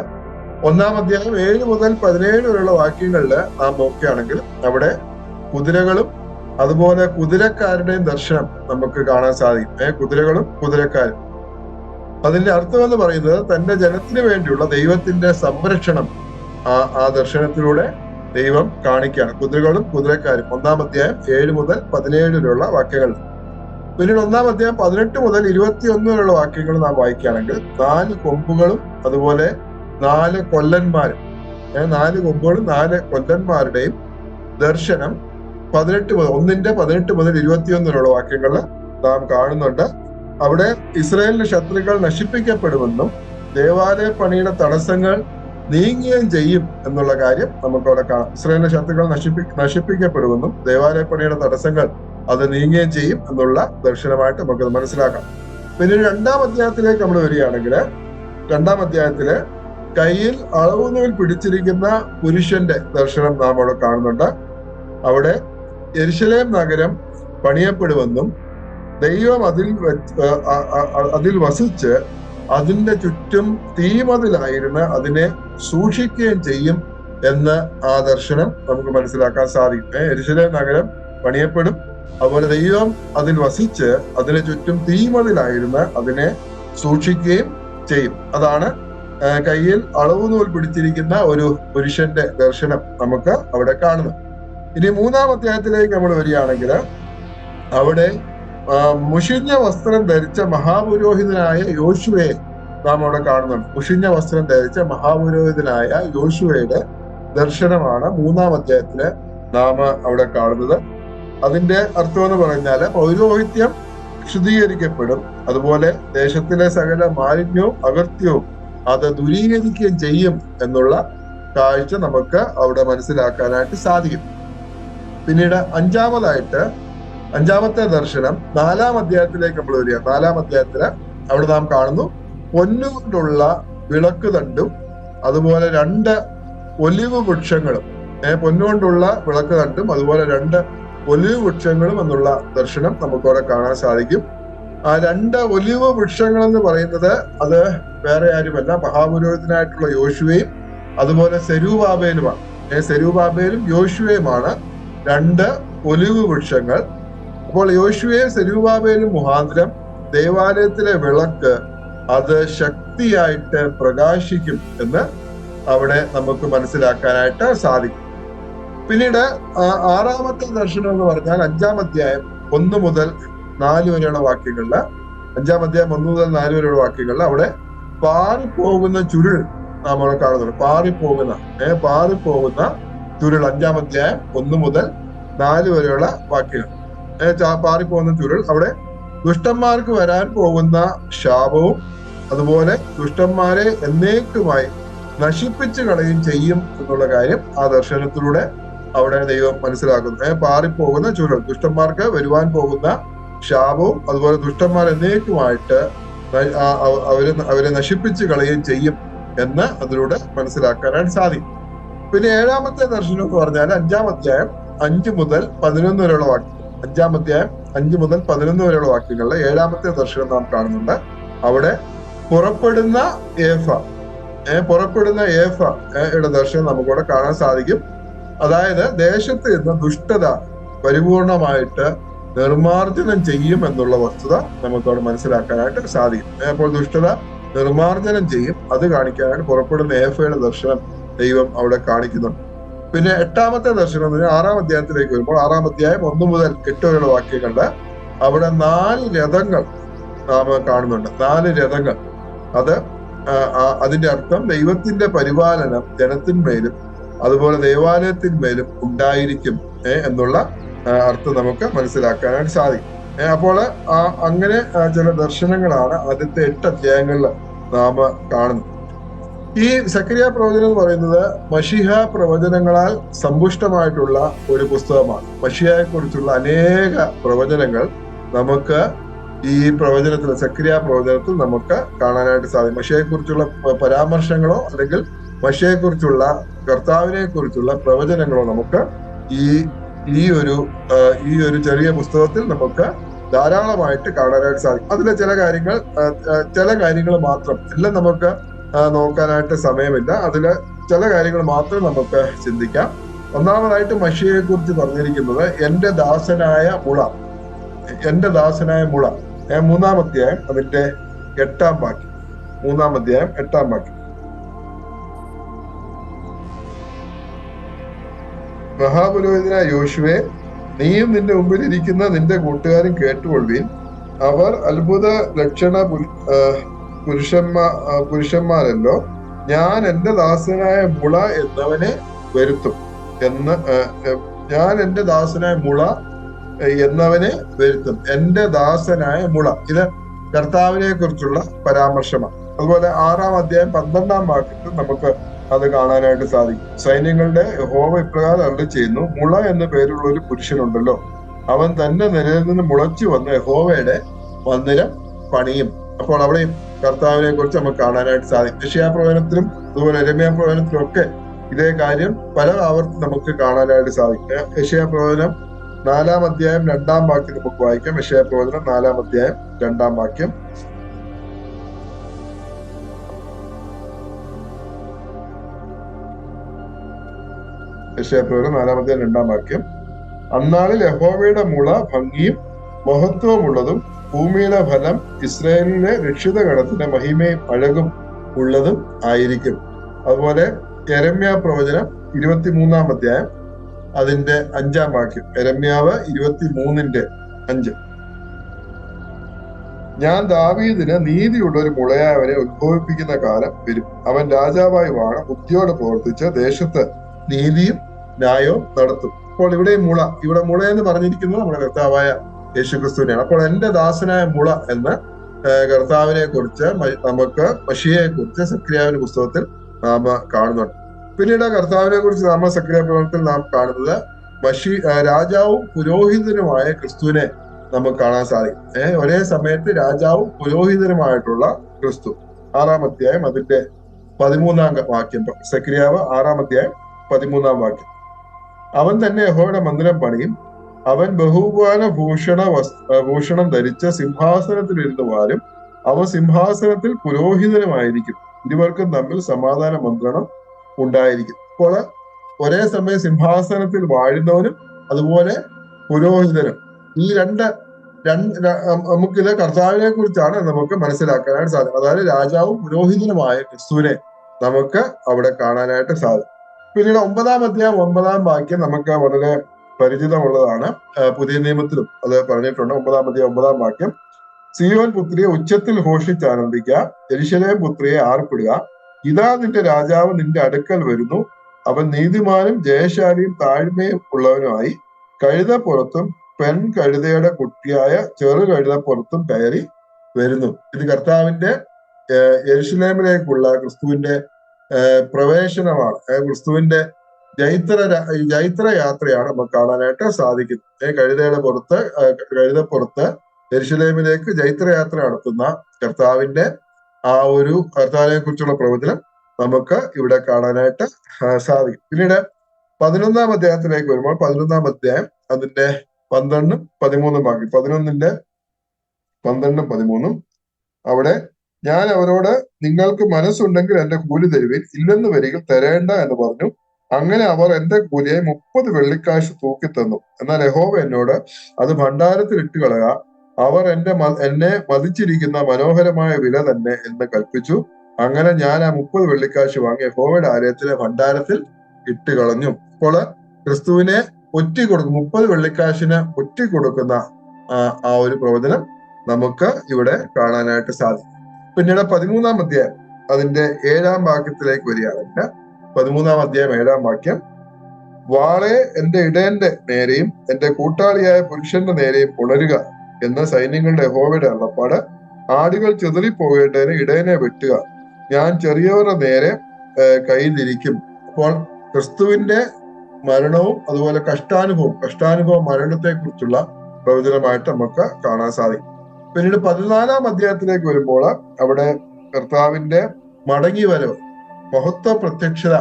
1-ാം അധ്യായം 7 മുതൽ 17 വരെയുള്ള വാക്യങ്ങളിൽ നാം നോക്കുകയാണെങ്കിൽ അവിടെ കുതിരകളും അതുപോലെ കുതിരക്കാരുടെയും ദർശനം നമുക്ക് കാണാൻ സാധിക്കും. കുതിരകളും കുതിരക്കാരും. അതിന്റെ അർത്ഥം എന്ന് പറയുന്നത് തന്റെ ജനത്തിന് വേണ്ടിയുള്ള ദൈവത്തിന്റെ സംരക്ഷണം ആ ദർശനത്തിലൂടെ ദൈവം കാണിക്കുകയാണ്. കുതിരകളും കുതിരക്കാരും 1-ാം അധ്യായം 7 മുതൽ 17 വരെയുള്ള വാക്യങ്ങൾ. പിന്നീട് 1-ാം അധ്യായം 18 മുതൽ 21 വരെയുള്ള വാക്യങ്ങൾ നാം വായിക്കുകയാണെങ്കിൽ 4 കൊമ്പുകളും അതുപോലെ 4 കൊല്ലന്മാരും, 4 കൊമ്പുകളും 4 കൊല്ലന്മാരുടെയും ദർശനം 1-ന്റെ 18 മുതൽ 21 വരെയുള്ള വാക്യങ്ങളിൽ നാം കാണുന്നുണ്ട്. അവിടെ ഇസ്രായേലിന്റെ ശത്രുക്കൾ നശിപ്പിക്കപ്പെടുമെന്നും ദേവാലയ പണിയുടെ തടസ്സങ്ങൾ നീങ്ങുകയും ചെയ്യും എന്നുള്ള കാര്യം നമുക്ക് അവിടെ കാണാം. ഇസ്രായേലിന്റെ ശത്രുക്കൾ നശിപ്പിക്കപ്പെടുമെന്നും ദേവാലയ പണിയുടെ തടസ്സങ്ങൾ അത് നീങ്ങുകയും ചെയ്യും എന്നുള്ള ദർശനമായിട്ട് നമുക്കത് മനസ്സിലാക്കാം. പിന്നെ 2-ാം അധ്യായത്തിലേക്ക് നമ്മൾ വരികയാണെങ്കിൽ 2-ാം അധ്യായത്തില് കയ്യിൽ അളവുനൂൽ പിടിച്ചിരിക്കുന്ന പുരുഷന്റെ ദർശനം നാം അവിടെ കാണുന്നുണ്ട്. അവിടെ യെരുശലേം നഗരം പണിയപ്പെടുമെന്നും ദൈവം അതിൽ വസിച്ച് അതിന്റെ ചുറ്റും തീമതിലായിരുന്ന് അതിനെ സൂക്ഷിക്കുകയും ചെയ്യും എന്ന് ആ ദർശനം നമുക്ക് മനസ്സിലാക്കാൻ സാധിക്കും. യെരുശലേം നഗരം പണിയപ്പെടും, അതുപോലെ ദൈവം അതിൽ വസിച്ച് അതിന് ചുറ്റും തീമതിലായിരുന്ന് അതിനെ സൂക്ഷിക്കുകയും ചെയ്യും. അതാണ് കയ്യിൽ അളവുനൂൽ പിടിച്ചിരിക്കുന്ന ഒരു പുരുഷന്റെ ദർശനം നമുക്ക് അവിടെ കാണുന്നു. ഇനി 3-ാം അധ്യായത്തിലേക്ക് നമ്മൾ വരികയാണെങ്കിൽ അവിടെ മുഷിഞ്ഞ വസ്ത്രം ധരിച്ച മഹാപുരോഹിതനായ യോശുവയെ നാം അവിടെ കാണുന്നുണ്ട്. മുഷിഞ്ഞ വസ്ത്രം ധരിച്ച മഹാപുരോഹിതനായ യോശുവയുടെ ദർശനമാണ് 3-ാം അധ്യായത്തില് നാം അവിടെ കാണുന്നത്. അതിന്റെ അർത്ഥം എന്ന് പറഞ്ഞാല് പൗരോഹിത്യം ശുദ്ധീകരിക്കപ്പെടും, അതുപോലെ ദേശത്തിലെ സകല മാലിന്യവും അകൃത്യവും അത് ദൂരീകരിക്കുകയും ചെയ്യും എന്നുള്ള കാഴ്ച നമുക്ക് അവിടെ മനസ്സിലാക്കാനായിട്ട് സാധിക്കും. പിന്നീട് 5-ാമത്തെ ദർശനം 4-ാം അധ്യായത്തിലേക്ക് നമ്മൾ വരിക. 4-ാം അധ്യായത്തില് അവിടെ നാം കാണുന്നു പൊന്നുകൊണ്ടുള്ള വിളക്ക് തണ്ടും അതുപോലെ 2 ഒലിവ് വൃക്ഷങ്ങളും, പൊന്നുകൊണ്ടുള്ള വിളക്ക് തണ്ടും അതുപോലെ 2 ഒലിവ് വൃക്ഷങ്ങളും എന്നുള്ള ദർശനം നമുക്കവിടെ കാണാൻ സാധിക്കും. ആ 2 ഒലിവ് വൃക്ഷങ്ങൾ എന്ന് പറയുന്നത് അത് വേറെ ആരുമല്ല, മഹാപുരോഹിതനായിട്ടുള്ള യോശുവയും അതുപോലെ സെരൂബാബേലുമാണ്. സെരൂബാബേലും യോശുവയുമാണ് 2 ഒലിവ് വൃക്ഷങ്ങൾ. അപ്പോൾ യോശുവയും സെരൂബാബേലും മുഖാന്തരം ദേവാലയത്തിലെ വിളക്ക് അത് ശക്തിയായിട്ട് പ്രകാശിക്കും എന്ന് അവിടെ നമുക്ക് മനസ്സിലാക്കാനായിട്ട് സാധിക്കും. പിന്നീട് 6ാമത്തെ ദർശനം എന്ന് പറഞ്ഞാൽ 5-ാം അധ്യായം 1 മുതൽ 4 വരെയുള്ള വാക്യങ്ങളില്, 5-ാം അധ്യായം 1 മുതൽ 4 വരെയുള്ള വാക്യങ്ങളില് അവിടെ പാറിപ്പോകുന്ന ചുരുൾ നാം അവിടെ കാണുന്നുണ്ട്. പാറിപ്പോകുന്ന ചുരുൾ 5-ാം അധ്യായം 1 മുതൽ 4 വരെയുള്ള വാക്യങ്ങൾ. പാറിപ്പോകുന്ന ചുരുൾ അവിടെ ദുഷ്ടന്മാർക്ക് വരാൻ പോകുന്ന ശാപവും അതുപോലെ ദുഷ്ടന്മാരെ എന്നേക്കുമായി നശിപ്പിച്ചു കളയും ചെയ്യും എന്നുള്ള കാര്യം ആ ദർശനത്തിലൂടെ അവിടെ ദൈവം മനസ്സിലാക്കുന്നു. പാറിപ്പോകുന്ന ചുരുൾ, ദുഷ്ടന്മാർക്ക് വരുവാൻ പോകുന്ന ശാപവും അതുപോലെ ദുഷ്ടന്മാർ എന്നേക്കുമായിട്ട് അവരെ നശിപ്പിച്ചു കളയുകയും ചെയ്യും എന്ന് അതിലൂടെ മനസ്സിലാക്കാനായിട്ട് സാധിക്കും. പിന്നെ 7ാമത്തെ ദർശനം എന്ന് പറഞ്ഞാൽ 5-ാം അധ്യായം 5 മുതൽ 11 വരെയുള്ള വാക്യം. 5-ാം അധ്യായം 5 മുതൽ 11 വരെയുള്ള വാക്യങ്ങളിൽ 7ാമത്തെ ദർശനം നാം കാണുന്നുണ്ട്. അവിടെ പുറപ്പെടുന്ന ഏഫയുടെ ദർശനം നമുക്കവിടെ കാണാൻ സാധിക്കും. അതായത് ദേശത്ത് നിന്ന് ദുഷ്ടത പരിപൂർണമായിട്ട് നിർമാർജനം ചെയ്യും എന്നുള്ള വസ്തുത നമുക്കവിടെ മനസ്സിലാക്കാനായിട്ട് സാധിക്കും. അപ്പോൾ ദുഷ്ടത നിർമാർജനം ചെയ്യും, അത് കാണിക്കാനായിട്ട് പുറപ്പെടുന്ന ഏഫയുടെ ദർശനം ദൈവം അവിടെ കാണിക്കുന്നുണ്ട്. പിന്നെ 8ാമത്തെ ദർശനം എന്ന് പറഞ്ഞാൽ 6-ാം അധ്യായത്തിലേക്ക് വരുമ്പോൾ 6-ാം അധ്യായം 1 മുതൽ 8 വരെയുള്ള വാക്യങ്ങളില് അവിടെ 4 രഥങ്ങൾ നാം കാണുന്നുണ്ട്. 4 രഥങ്ങൾ. അത് അതിന്റെ അർത്ഥം ദൈവത്തിന്റെ പരിപാലനം ജനത്തിന്മേലും അതുപോലെ ദേവാലയത്തിന്മേലും ഉണ്ടായിരിക്കും എന്നുള്ള അർത്ഥം നമുക്ക് മനസ്സിലാക്കാനായിട്ട് സാധിക്കും. അപ്പോൾ അങ്ങനെ ചില ദർശനങ്ങളാണ് ആദ്യത്തെ 8 അധ്യായങ്ങളിൽ നാം കാണുന്നത്. ഈ സക്കരിയ പ്രവചനം എന്ന് പറയുന്നത് മശിഹ പ്രവചനങ്ങളാൽ സമ്പുഷ്ടമായിട്ടുള്ള ഒരു പുസ്തകമാണ്. മശിഹയെ കുറിച്ചുള്ള അനേക പ്രവചനങ്ങൾ നമുക്ക് ഈ പ്രവചനത്തിൽ, സക്കരിയ പ്രവചനത്തിൽ നമുക്ക് കാണാനായിട്ട് സാധിക്കും. മശിഹയെ കുറിച്ചുള്ള പരാമർശങ്ങളോ അല്ലെങ്കിൽ മശിഹയെ കുറിച്ചുള്ള, കർത്താവിനെ കുറിച്ചുള്ള പ്രവചനങ്ങളോ നമുക്ക് ഈ ഒരു ചെറിയ പുസ്തകത്തിൽ നമുക്ക് ധാരാളമായിട്ട് കാണാനായിട്ട് സാധിക്കും. അതിലെ ചില കാര്യങ്ങൾ മാത്രം, എല്ലാം നമുക്ക് നോക്കാനായിട്ട് സമയമില്ല. അതില് ചില കാര്യങ്ങൾ മാത്രം നമുക്ക് ചിന്തിക്കാം. ഒന്നാമതായിട്ട് മശിഹയെ കുറിച്ച് പറഞ്ഞിരിക്കുന്നത് എന്റെ ദാസനായ മുള. 3-ാം അധ്യായം അതിന്റെ 8-ാം വാക്യം. 3-ാം അധ്യായം 8-ാം വാക്യം. മഹാപുരോഹിതനായ യോശുവേ, നീയും നിന്റെ മുമ്പിൽ ഇരിക്കുന്ന നിന്റെ കൂട്ടുകാരും കേട്ടുകൊള്ളുവീൻ. അവർ അത്ഭുത ലക്ഷണ പുരുഷന്മാരല്ലോ. ഞാൻ എന്റെ ദാസനായ മുള എന്നവനെ വരുത്തും എന്റെ ദാസനായ മുള. ഇത് കർത്താവിനെ കുറിച്ചുള്ള പരാമർശമാണ്. അതുപോലെ 6-ാം അധ്യായം 12-ാം വാക്യത്തിൽ നമുക്ക് അത് കാണാനായിട്ട് സാധിക്കും. സൈന്യങ്ങളുടെ യഹോവ ഇപ്രകാരം അരുളി ചെയ്യുന്നു, മുള എന്ന പേരുള്ള ഒരു പുരുഷനുണ്ടല്ലോ, അവൻ തന്റെ നിലയിൽ നിന്ന് മുളച്ചു വന്ന് യഹോവയുടെ മന്ദിരം പണിയും. അപ്പോൾ അവിടെയും കർത്താവിനെ കുറിച്ച് നമുക്ക് കാണാനായിട്ട് സാധിക്കും. യെശയ്യാ പ്രവചനത്തിലും അതുപോലെ യിരെമ്യാ പ്രവചനത്തിലും ഒക്കെ ഇതേ കാര്യം പല ആവർത്തി നമുക്ക് കാണാനായിട്ട് സാധിക്കും. യെശയ്യാ പ്രവചനം 4-ാം അധ്യായം 2-ാം വാക്യം നമുക്ക് വായിക്കാം. യെശയ്യാ പ്രവചനം 4-ാം അധ്യായം 2-ാം വാക്യം. യെശയ്യാ പ്രവചനം 4-ാം അധ്യായം 2-ാം വാക്യം. അന്നാളിൽ യഹോവയുടെ മുള ഭംഗിയും മഹത്വമുള്ളതും ഭൂമിയിലെ ഫലം ഇസ്രായേലിലെ രക്ഷിത ഗണത്തിന്റെ മഹിമയും അഴകും ഉള്ളതും ആയിരിക്കും. അതുപോലെ യിരെമ്യാ പ്രവചനം 23-ാം അധ്യായം അതിന്റെ 5-ാം വാക്യം. യിരെമ്യാവ് 23:5. ഞാൻ ദാവീദിന് നീതിയുള്ള ഒരു മുളയായ അവനെ ഉദ്ഭവിപ്പിക്കുന്ന കാലം വരും. അവൻ രാജാവായി വാണ് ബുദ്ധിയോടെ പ്രവർത്തിച്ച് ദേശത്ത് നീതിയും ന്യായവും നടത്തും. അപ്പോൾ ഇവിടെ മുള എന്ന് പറഞ്ഞിരിക്കുന്നത് നമ്മുടെ കർത്താവായ യേശുക്രിസ്തുവിനെയാണ്. അപ്പോൾ എന്റെ ദാസനായ മുള എന്ന് കർത്താവിനെ കുറിച്ച് നമുക്ക് മശിഹയെ കുറിച്ച് സക്രിയാവിന്റെ പുസ്തകത്തിൽ നാം കാണുന്നുണ്ട്. പിന്നീട് കർത്താവിനെ കുറിച്ച് നാം സക്രിയ പ്രവചനത്തിൽ നാം കാണുന്നത് രാജാവും പുരോഹിതനുമായ ക്രിസ്തുവിനെ നമുക്ക് കാണാൻ സാധിക്കും. ഒരേ സമയത്ത് രാജാവും പുരോഹിതനുമായിട്ടുള്ള ക്രിസ്തു. 6-ാം അധ്യായം അതിന്റെ 13-ാം വാക്യം. സെക്കരിയാവ് 6-ാം അധ്യായം 13-ാം വാക്യം. അവൻ തന്നെ യഹോവയുടെ മന്ദിരം പണിയും, അവൻ ബഹുമാന ഭൂഷണം ധരിച്ച് സിംഹാസനത്തിൽ ഇരുന്നുവാനും അവൻ സിംഹാസനത്തിൽ പുരോഹിതനുമായിരിക്കും. ഇരുവർക്കും തമ്മിൽ സമാധാന മന്ത്രണം ഉണ്ടായിരിക്കും. അപ്പോൾ ഒരേ സമയം സിംഹാസനത്തിൽ വാഴുന്നവനും അതുപോലെ പുരോഹിതനും, ഈ രണ്ട് നമുക്കിത് കർത്താവിനെ കുറിച്ചാണ് നമുക്ക് മനസ്സിലാക്കാനായിട്ട് സാധിക്കും. അതായത് രാജാവും പുരോഹിതനുമായ ക്രിസ്തുവിനെ നമുക്ക് അവിടെ കാണാനായിട്ട് സാധിക്കും. പിന്നീട് 9-ാം അധ്യായം 9-ാം വാക്യം നമുക്ക് വളരെ പരിചിതമുള്ളതാണ്. പുതിയ നിയമത്തിലും അത് പറഞ്ഞിട്ടുണ്ട്. 9-ാം അധ്യായം 9-ാം വാക്യം: സിയോൻ പുത്രിയെ ഉച്ചത്തിൽ ഘോഷിച്ചാനന്ദിക്കുക, യെരൂശലേം പുത്രിയെ ആർപ്പിടുക. ഇതാ നിന്റെ രാജാവ് നിന്റെ അടുക്കൽ വരുന്നു, അവൻ നീതിമാനും ജയശാലിയും താഴ്മയും ഉള്ളവനുമായി കഴുതപ്പുറത്തും പെൺ കഴുതയുടെ കുട്ടിയായ ചെറു കഴുതപ്പുറത്തും കയറി വരുന്നു. ഇത് കർത്താവിന്റെ യെരൂശലേമിലേക്കുള്ള ക്രിസ്തുവിന്റെ പ്രവേശനമാണ്. ക്രിസ്തുവിന്റെ ജൈത്ര യാത്രയാണ് നമുക്ക് കാണാനായിട്ട് സാധിക്കുന്നത്. കഴുതപ്പുറത്ത് യെരൂശലേമിലേക്ക് ജൈത്രയാത്ര നടത്തുന്ന കർത്താവിന്റെ ആ ഒരു കർത്താവിനെ കുറിച്ചുള്ള പ്രവചനം നമുക്ക് ഇവിടെ കാണാനായിട്ട് സാധിക്കും. പിന്നീട് 11-ാം അധ്യായത്തിലേക്ക് വരുമ്പോൾ 11-ാം അധ്യായം അതിന്റെ 12-ഉം 13-ഉം വാക്യം. 11-ന്റെ 12-ഉം 13-ഉം അവിടെ: ഞാൻ അവരോട്, നിങ്ങൾക്ക് മനസ്സുണ്ടെങ്കിൽ എന്റെ കൂലി തരുവിൻ, ഇല്ലെന്ന് വരികിൽ തരേണ്ട എന്ന് പറഞ്ഞു. അങ്ങനെ അവർ എന്റെ കൂലിയെ 30 വെള്ളിക്കാശ് തൂക്കി തന്നു. എന്നാൽ യഹോവ എന്നോട്, അത് ഭണ്ഡാരത്തിൽ ഇട്ട് കളക, അവർ എന്നെ മതിച്ചിരിക്കുന്ന മനോഹരമായ വില തന്നെ എന്ന് കൽപ്പിച്ചു. അങ്ങനെ ഞാൻ ആ 30 വെള്ളിക്കാശ് വാങ്ങി യഹോവയുടെ ആലയത്തിലെ ഭണ്ഡാരത്തിൽ ഇട്ട് കളഞ്ഞു. അപ്പോൾ ക്രിസ്തുവിനെ ഒറ്റിക്കൊടുക്കും, 30 വെള്ളിക്കാശിന് ഒറ്റിക്കൊടുക്കുന്ന ആ ഒരു പ്രവചനം നമുക്ക് ഇവിടെ കാണാനായിട്ട് സാധിക്കും. പിന്നീട് 13-ാം അധ്യായം അതിന്റെ 7-ാം വാക്യത്തിലേക്ക് വരികയാണെങ്കിൽ 13-ാം അധ്യായം 7-ാം വാക്യം: വാളെ എന്റെ ഇടയന്റെ നേരെയും എന്റെ കൂട്ടാളിയായ പുരുഷന്റെ നേരെയും ഉണരുക എന്ന് സൈന്യങ്ങളുടെ യഹോവയുടെ അരുളപ്പാട്. ആടുകൾ ചിതറിപ്പോകേണ്ടതിന് ഇടയനെ വെട്ടുക, ഞാൻ ചെറിയവരുടെ നേരെ കൈതിരിക്കും. അപ്പോൾ ക്രിസ്തുവിന്റെ മരണവും അതുപോലെ കഷ്ടാനുഭവം മരണത്തെ കുറിച്ചുള്ള പ്രവചനമായിട്ട് നമുക്ക് കാണാൻ സാധിക്കും. പിന്നീട് 14-ാം അധ്യായത്തിലേക്ക് വരുമ്പോൾ അവിടെ കർത്താവിന്റെ മടങ്ങി വരവ്, മഹത്വ പ്രത്യക്ഷത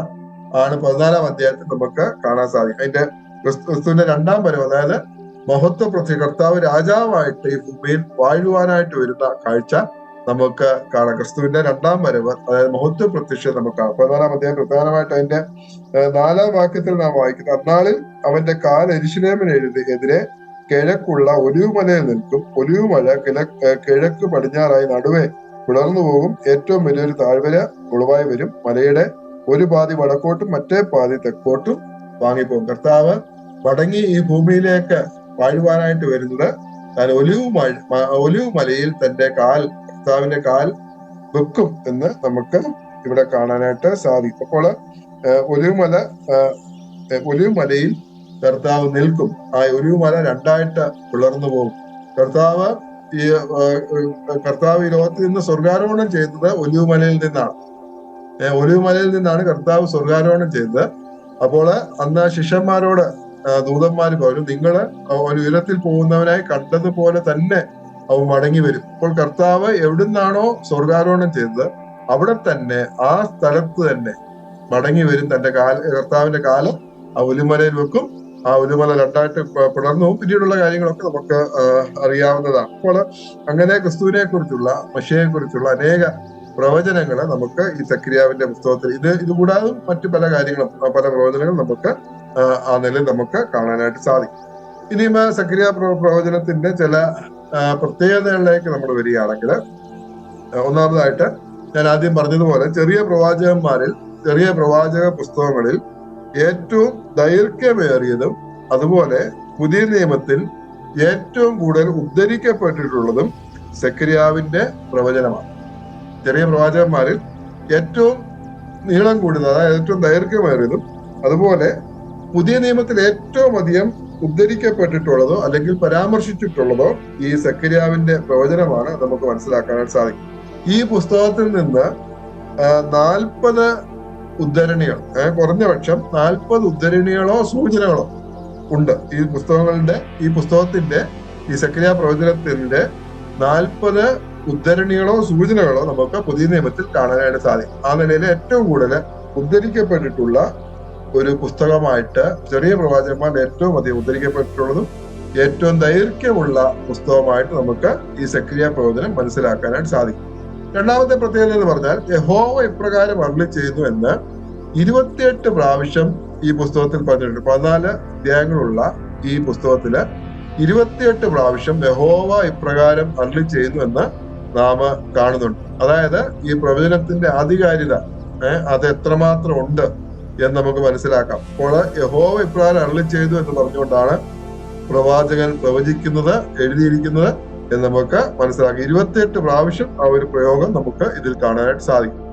ആണ് 14-ാം അധ്യായത്തിൽ നമുക്ക് കാണാൻ സാധിക്കും. അതിന്റെ ക്രിസ്തുവിന്റെ 2-ാം വരവ്, അതായത് മഹത്വ പ്രത്യക്ഷ, കർത്താവ് രാജാവായിട്ട് ഈ ഭൂമിയിൽ വാഴുവാനായിട്ട് വരുന്ന കാഴ്ച നമുക്ക് കാണാം. ക്രിസ്തുവിന്റെ 2-ാം വരവ്, അതായത് മഹത്വ പ്രത്യക്ഷത നമുക്ക് കാണാം. 14-ാം അധ്യായം പ്രധാനമായിട്ട് അതിന്റെ 4-ാം വാക്യത്തിൽ നാം വായിക്കുന്നത്: അന്നാളിൽ അവന്റെ കാൽ യെരൂശലേമിനെതിരെ കിഴക്കുള്ള ഒലിവുമലയിൽ നിൽക്കും. ഒലിവുമല കിഴക്ക് പടിഞ്ഞാറായി നടുവെ പിളർന്നു പോകും. ഏറ്റവും വലിയൊരു താഴ്വര ഉളവായി വരും. മലയുടെ ഒരു പാതി വടക്കോട്ടും മറ്റേ പാതി തെക്കോട്ടും വാങ്ങിപ്പോകും. കർത്താവ് മടങ്ങി ഈ ഭൂമിയിലേക്ക് വാഴുവാനായിട്ട് വരുന്നത് താൻ ഒലിവുമലയിൽ തന്റെ കർത്താവിന്റെ കാൽ വെക്കും എന്ന് നമുക്ക് ഇവിടെ കാണാനായിട്ട് സാധിക്കും. അപ്പോൾ ഒലിവുമലയിൽ കർത്താവ് നിൽക്കും. ആ ഒലിവുമല 2ആയിട്ട് പിളർന്നു പോകും. കർത്താവ് ഈ ലോകത്തിൽ നിന്ന് സ്വർഗാരോഹണം ചെയ്തത് ഒലിവുമലയിൽ നിന്നാണ്. ഒലിവുമലയിൽ നിന്നാണ് കർത്താവ് സ്വർഗാരോഹണം ചെയ്തത്. അപ്പോൾ അന്ന് ശിഷ്യന്മാരോട് ദൂതന്മാര് പറഞ്ഞു, നിങ്ങള് ഒരു ഉയരത്തിൽ പോകുന്നവനായി കണ്ടതുപോലെ തന്നെ അവൻ മടങ്ങി വരും. അപ്പോൾ കർത്താവ് എവിടുന്നാണോ സ്വർഗാരോഹണം ചെയ്തത് അവിടെ തന്നെ ആ സ്ഥലത്ത് തന്നെ മടങ്ങി വരും. കർത്താവിന്റെ കാലം ആ ഒലിമലയിൽ വെക്കും. ആ ഒലിമല 2ആയിട്ട് പിളർന്നു പോകും. പിന്നീടുള്ള കാര്യങ്ങളൊക്കെ നമുക്ക് അറിയാവുന്നതാണ്. അപ്പോൾ അങ്ങനെ ക്രിസ്തുവിനെ കുറിച്ചുള്ള, മശിയെ കുറിച്ചുള്ള അനേക പ്രവചനങ്ങൾ നമുക്ക് ഈ സെക്കരിയാവിന്റെ പുസ്തകത്തിൽ ഇത് കൂടാതെ മറ്റു പല കാര്യങ്ങളും, പല പ്രവചനങ്ങളും നമുക്ക് ആ നിലയിൽ നമുക്ക് കാണാനായിട്ട് സാധിക്കും. ഇനിയും സെക്കരിയ പ്രവചനത്തിന്റെ ചില പ്രത്യേകതകളിലേക്ക് നമ്മൾ വരികയാണെങ്കിൽ, ഒന്നാമതായിട്ട് ഞാൻ ആദ്യം പറഞ്ഞതുപോലെ ചെറിയ പ്രവാചക പുസ്തകങ്ങളിൽ ഏറ്റവും ദൈർഘ്യമേറിയതും അതുപോലെ പുതിയ നിയമത്തിൽ ഏറ്റവും കൂടുതൽ ഉദ്ധരിക്കപ്പെട്ടിട്ടുള്ളതും സെക്കരിയാവിന്റെ പ്രവചനമാണ്. ചെറിയ പ്രവാചകന്മാരിൽ ഏറ്റവും നീളം കൂടിയത്, അതായത് ഏറ്റവും ദൈർഘ്യമേറിയതും അതുപോലെ പുതിയ നിയമത്തിൽ ഏറ്റവും അധികം ഉദ്ധരിക്കപ്പെട്ടിട്ടുള്ളതോ അല്ലെങ്കിൽ പരാമർശിച്ചിട്ടുള്ളതോ ഈ സെക്കരിയാവിന്റെ പ്രവചനമാണ് നമുക്ക് മനസ്സിലാക്കാനായിട്ട് സാധിക്കും. ഈ പുസ്തകത്തിൽ നിന്ന് 40 ഉദ്ധരണികൾ, കുറഞ്ഞ പക്ഷം 40 ഉദ്ധരണികളോ സൂചനകളോ ഉണ്ട്. ഈ പുസ്തകത്തിന്റെ ഈ സെക്കരിയ പ്രവചനത്തിന്റെ 40 ഉദ്ധരണികളോ സൂചനകളോ നമുക്ക് പുതിയ നിയമത്തിൽ കാണാനായിട്ട് സാധിക്കും. ആ നിലയിൽ ഏറ്റവും കൂടുതൽ ഉദ്ധരിക്കപ്പെട്ടിട്ടുള്ള ഒരു പുസ്തകമായിട്ട് ചെറിയ പ്രവാചകന്മാർ ഏറ്റവും അധികം ഉദ്ധരിക്കപ്പെട്ടിട്ടുള്ളതും ഏറ്റവും ദൈർഘ്യമുള്ള പുസ്തകമായിട്ട് നമുക്ക് ഈ സെക്കരിയ പ്രവചനം മനസ്സിലാക്കാനായിട്ട് സാധിക്കും. രണ്ടാമത്തെ പ്രത്യേകത എന്ന് പറഞ്ഞാൽ യഹോവ ഇപ്രകാരം അരുളി ചെയ്യുന്നു എന്ന് 28 പ്രാവശ്യം ഈ പുസ്തകത്തിൽ പറഞ്ഞിട്ടുണ്ട്. 14 അധ്യായങ്ങളുള്ള ഈ പുസ്തകത്തില് 28 പ്രാവശ്യം യഹോവ ഇപ്രകാരം അരുളി ചെയ്യുന്നു എന്ന് നാം കാണുന്നുണ്ട്. അതായത് ഈ പ്രവചനത്തിന്റെ ആധികാരികത അത് എത്രമാത്രം ഉണ്ട് എന്ന് നമുക്ക് മനസ്സിലാക്കാം. അപ്പോൾ യഹോവ ഇപ്രകാരം അരുളി ചെയ്തു എന്ന് പറഞ്ഞുകൊണ്ടാണ് പ്രവാചകൻ പ്രവചിക്കുന്നത്, എഴുതിയിരിക്കുന്നത് എന്ന് നമുക്ക് മനസ്സിലാക്കാം. 28 പ്രാവശ്യം ആ ഒരു പ്രയോഗം നമുക്ക് ഇതിൽ കാണാനായിട്ട് സാധിക്കും.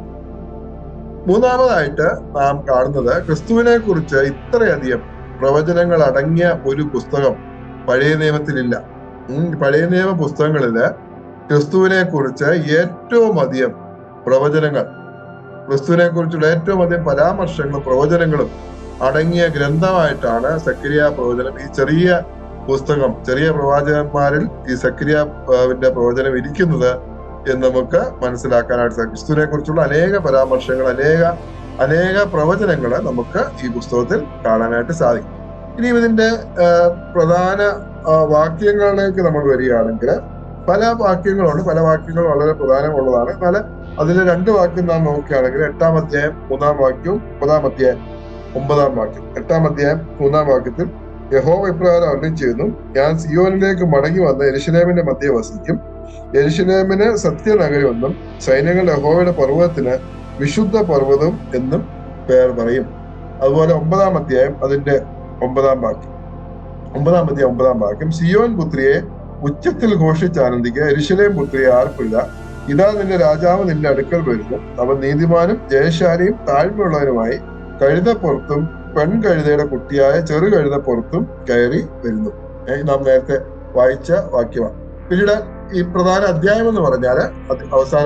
മൂന്നാമതായിട്ട് നാം കാണുന്നത് ക്രിസ്തുവിനെ കുറിച്ച് ഇത്രയധികം പ്രവചനങ്ങൾ അടങ്ങിയ ഒരു പുസ്തകം പഴയ നിയമത്തിലില്ല. പഴയ നിയമ പുസ്തകങ്ങളില് ക്രിസ്തുവിനെ കുറിച്ച് ഏറ്റവും അധികം പ്രവചനങ്ങൾ, ക്രിസ്തുവിനെ കുറിച്ചുള്ള ഏറ്റവും അധികം പരാമർശങ്ങളും പ്രവചനങ്ങളും അടങ്ങിയ ഗ്രന്ഥമായിട്ടാണ് സെക്കരിയ പ്രവചനം. ഈ ചെറിയ പുസ്തകം, ചെറിയ പ്രവാചകന്മാരിൽ ഈ സെക്കരിയാവിന്റെ പ്രവചനം ഇരിക്കുന്നത് എന്ന് നമുക്ക് മനസ്സിലാക്കാനായിട്ട് സാധിക്കും. ക്രിസ്തുവിനെ കുറിച്ചുള്ള അനേക പരാമർശങ്ങൾ, അനേക പ്രവചനങ്ങൾ നമുക്ക് ഈ പുസ്തകത്തിൽ കാണാനായിട്ട് സാധിക്കും. ഇനി ഇതിന്റെ പ്രധാന വാക്യങ്ങളിലേക്ക് നമ്മൾ വരികയാണെങ്കിൽ പല വാക്യങ്ങളുണ്ട്. പല വാക്യങ്ങൾ വളരെ പ്രധാനമുള്ളതാണ്. എന്നാൽ അതിൽ 2 വാക്യം നാം നോക്കുകയാണെങ്കിൽ 8-ാം അധ്യായം 3-ാം വാക്യവും 9-ാം അധ്യായം 9-ാം വാക്യം. 8-ാം അധ്യായം 3-ാം വാക്യത്തിൽ യഹോവ ഇപ്രകാരം അരുളി ചെയ്യുന്നു, ഞാൻ സിയോനിലേക്ക് മടങ്ങി വന്ന് യെരൂശലേമിന്റെ മധ്യേ വസിക്കും. യെരൂശലേമിന് സത്യനഗരമെന്നും സൈന്യങ്ങളുടെ യഹോവയുടെ പർവ്വതത്തിന് വിശുദ്ധ പർവ്വതം എന്നും പേർ പറയും. അതുപോലെ 9-ാം അധ്യായം അതിന്റെ 9-ാം വാക്യം, 9-ാം അധ്യായം 9-ാം വാക്യം, സിയോൻ പുത്രിയെ ഉച്ചത്തിൽ ഘോഷിച്ചാനന്ദിക്കുക, യെരൂശലേം പുത്രിയെ ആർപ്പിടുക, ഇതാ നിന്റെ രാജാവ് നിന്റെ അടുക്കൽ വരുന്നു, അവൻ നീതിമാനും ജയശാലിയും താഴ്മയുള്ളവനുമായി കഴുതപ്പുറത്തും പെൺകഴുതയുടെ കുട്ടിയായ ചെറു കഴുതപ്പുറത്തും കയറി വരുന്നു. നാം നേരത്തെ വായിച്ച വാക്യമാണ്. പിന്നീട് ഈ പ്രധാന അധ്യായം എന്ന് പറഞ്ഞാല് അവസാന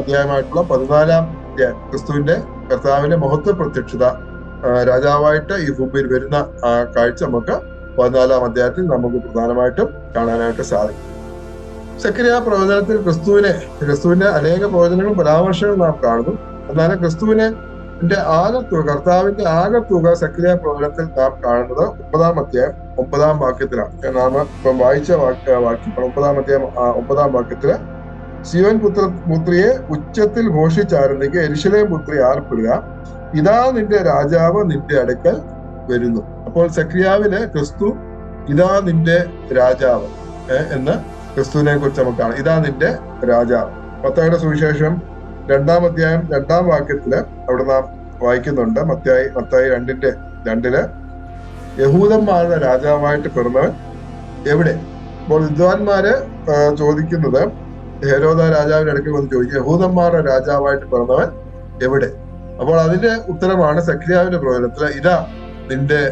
അധ്യായമായിട്ടുള്ള 14-ാം അധ്യായം, ക്രിസ്തുവിന്റെ കർത്താവിന്റെ മഹത്വ പ്രത്യക്ഷത രാജാവായിട്ട് ഈ ഭൂമിയിൽ വരുന്ന കാഴ്ച നമുക്ക് 14-ാം അധ്യായത്തിൽ നമുക്ക് പ്രധാനമായിട്ടും കാണാനായിട്ട് സാധിക്കും. സെക്കരിയ പ്രവചനത്തിൽ ക്രിസ്തുവിന്റെ അനേക പ്രവചനങ്ങളും പരാമർശങ്ങളും നാം കാണുന്നു. എന്നാൽ ക്രിസ്തുവിന്റെ ആകത്തുക, കർത്താവിന്റെ ആകത്തുക സെക്കരിയ പ്രവചനത്തിൽ നാം കാണുന്നത് 9-ാം അധ്യായം 9-ാം വാക്യത്തിലാണ്. നാം ഇപ്പം വായിച്ച വാക്യം 9-ാം അധ്യായം 9-ാം വാക്യത്തില് സിയോൻ പുത്രിയെ ഉച്ചത്തിൽ ഘോഷിച്ചാരംഭിക്കുക, യെരൂശലേം പുത്രി ആർപ്പിടുക, ഇതാ നിന്റെ രാജാവ് നിന്റെ അടുക്കൽ വരുന്നു. അപ്പോൾ സെക്കരിയാവിലെ ക്രിസ്തു ഇതാ നിന്റെ രാജാവ് എന്ന് ക്രിസ്തുവിനെ കുറിച്ച് നമുക്ക് കാണാം. ഇതാ നിന്റെ രാജാവ്. മത്തായിയുടെ സുവിശേഷം 2-ാം അധ്യായം 2-ാം വാക്യത്തില് അവിടെ നാം വായിക്കുന്നുണ്ട്. മത്തായി 2:2 യഹൂദന്മാരുടെ രാജാവായിട്ട് പിറന്നവൻ എവിടെ? അപ്പോൾ വിദ്വാൻമാര് ചോദിക്കുന്നത്, ഹെരോദ രാജാവിന്റെ അടുക്കൽ വന്ന് ചോദിക്കും, യഹൂദന്മാരുടെ രാജാവായിട്ട് പിറന്നവൻ എവിടെ? അപ്പോൾ അതിന്റെ ഉത്തരമാണ് സെക്കരിയാവിന്റെ പ്രവചനത്തില് ഇതാ നിന്റെ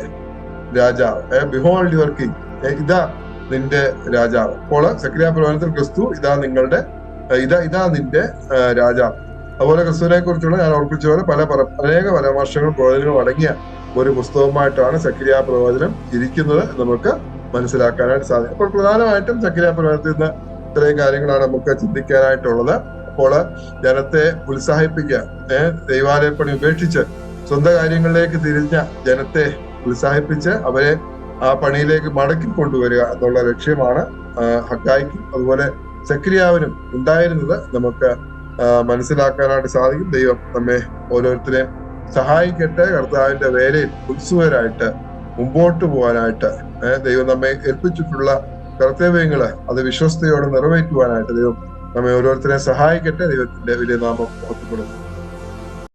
രാജാവ്, ബിഹോൾഡ് യുവർ കിങ്, ഇതാ നിന്റെ രാജാവ്. അപ്പോൾ സെക്കരിയ പ്രവചനത്തിൽ ക്രിസ്തു ഇതാ നിന്റെ രാജാവ്. അതുപോലെ ക്രിസ്തുവിനെ കുറിച്ചുള്ള ഞാൻ ഓർപ്പിച്ച പോലെ അനേക പരാമർശങ്ങളും പ്രവചനങ്ങളും അടങ്ങിയ ഒരു പുസ്തകമായിട്ടാണ് സെക്കരിയ പ്രവചനം ഇരിക്കുന്നത് നമുക്ക് മനസ്സിലാക്കാനായിട്ട് സാധിക്കും. അപ്പോൾ പ്രധാനമായിട്ടും സെക്കരിയ പ്രവചനത്തിൽ നിന്ന് ഇത്രയും കാര്യങ്ങളാണ് നമുക്ക് ചിന്തിക്കാനായിട്ടുള്ളത്. അപ്പോൾ ജനത്തെ ഉത്സാഹിപ്പിക്കുക, ദൈവാലയപ്പണി ഉപേക്ഷിച്ച് സ്വന്തം കാര്യങ്ങളിലേക്ക് തിരിഞ്ഞ ജനത്തെ ഉത്സാഹിപ്പിച്ച് അവരെ ആ പണിയിലേക്ക് മടക്കി കൊണ്ടുവരിക എന്നുള്ള ലക്ഷ്യമാണ് ഹഗ്ഗായിക്കും അതുപോലെ സെക്കരിയാവിനും ഉണ്ടായിരുന്നത് നമുക്ക് മനസ്സിലാക്കാനായിട്ട് സാധിക്കും. ദൈവം നമ്മെ ഓരോരുത്തരെയും സഹായിക്കട്ടെ. കർത്താവിന്റെ വേലയിൽ ഉത്സുകരായിട്ട് മുമ്പോട്ട് പോകാനായിട്ട് ദൈവം നമ്മെ ഏൽപ്പിച്ചിട്ടുള്ള കർത്തവ്യങ്ങള് അത് വിശ്വസ്തയോടെ നിറവേറ്റുവാനായിട്ട് ദൈവം നമ്മെ ഓരോരുത്തരെയും സഹായിക്കട്ടെ. ദൈവത്തിന്റെ വലിയ നാമം മഹത്വപ്പെടുന്നു.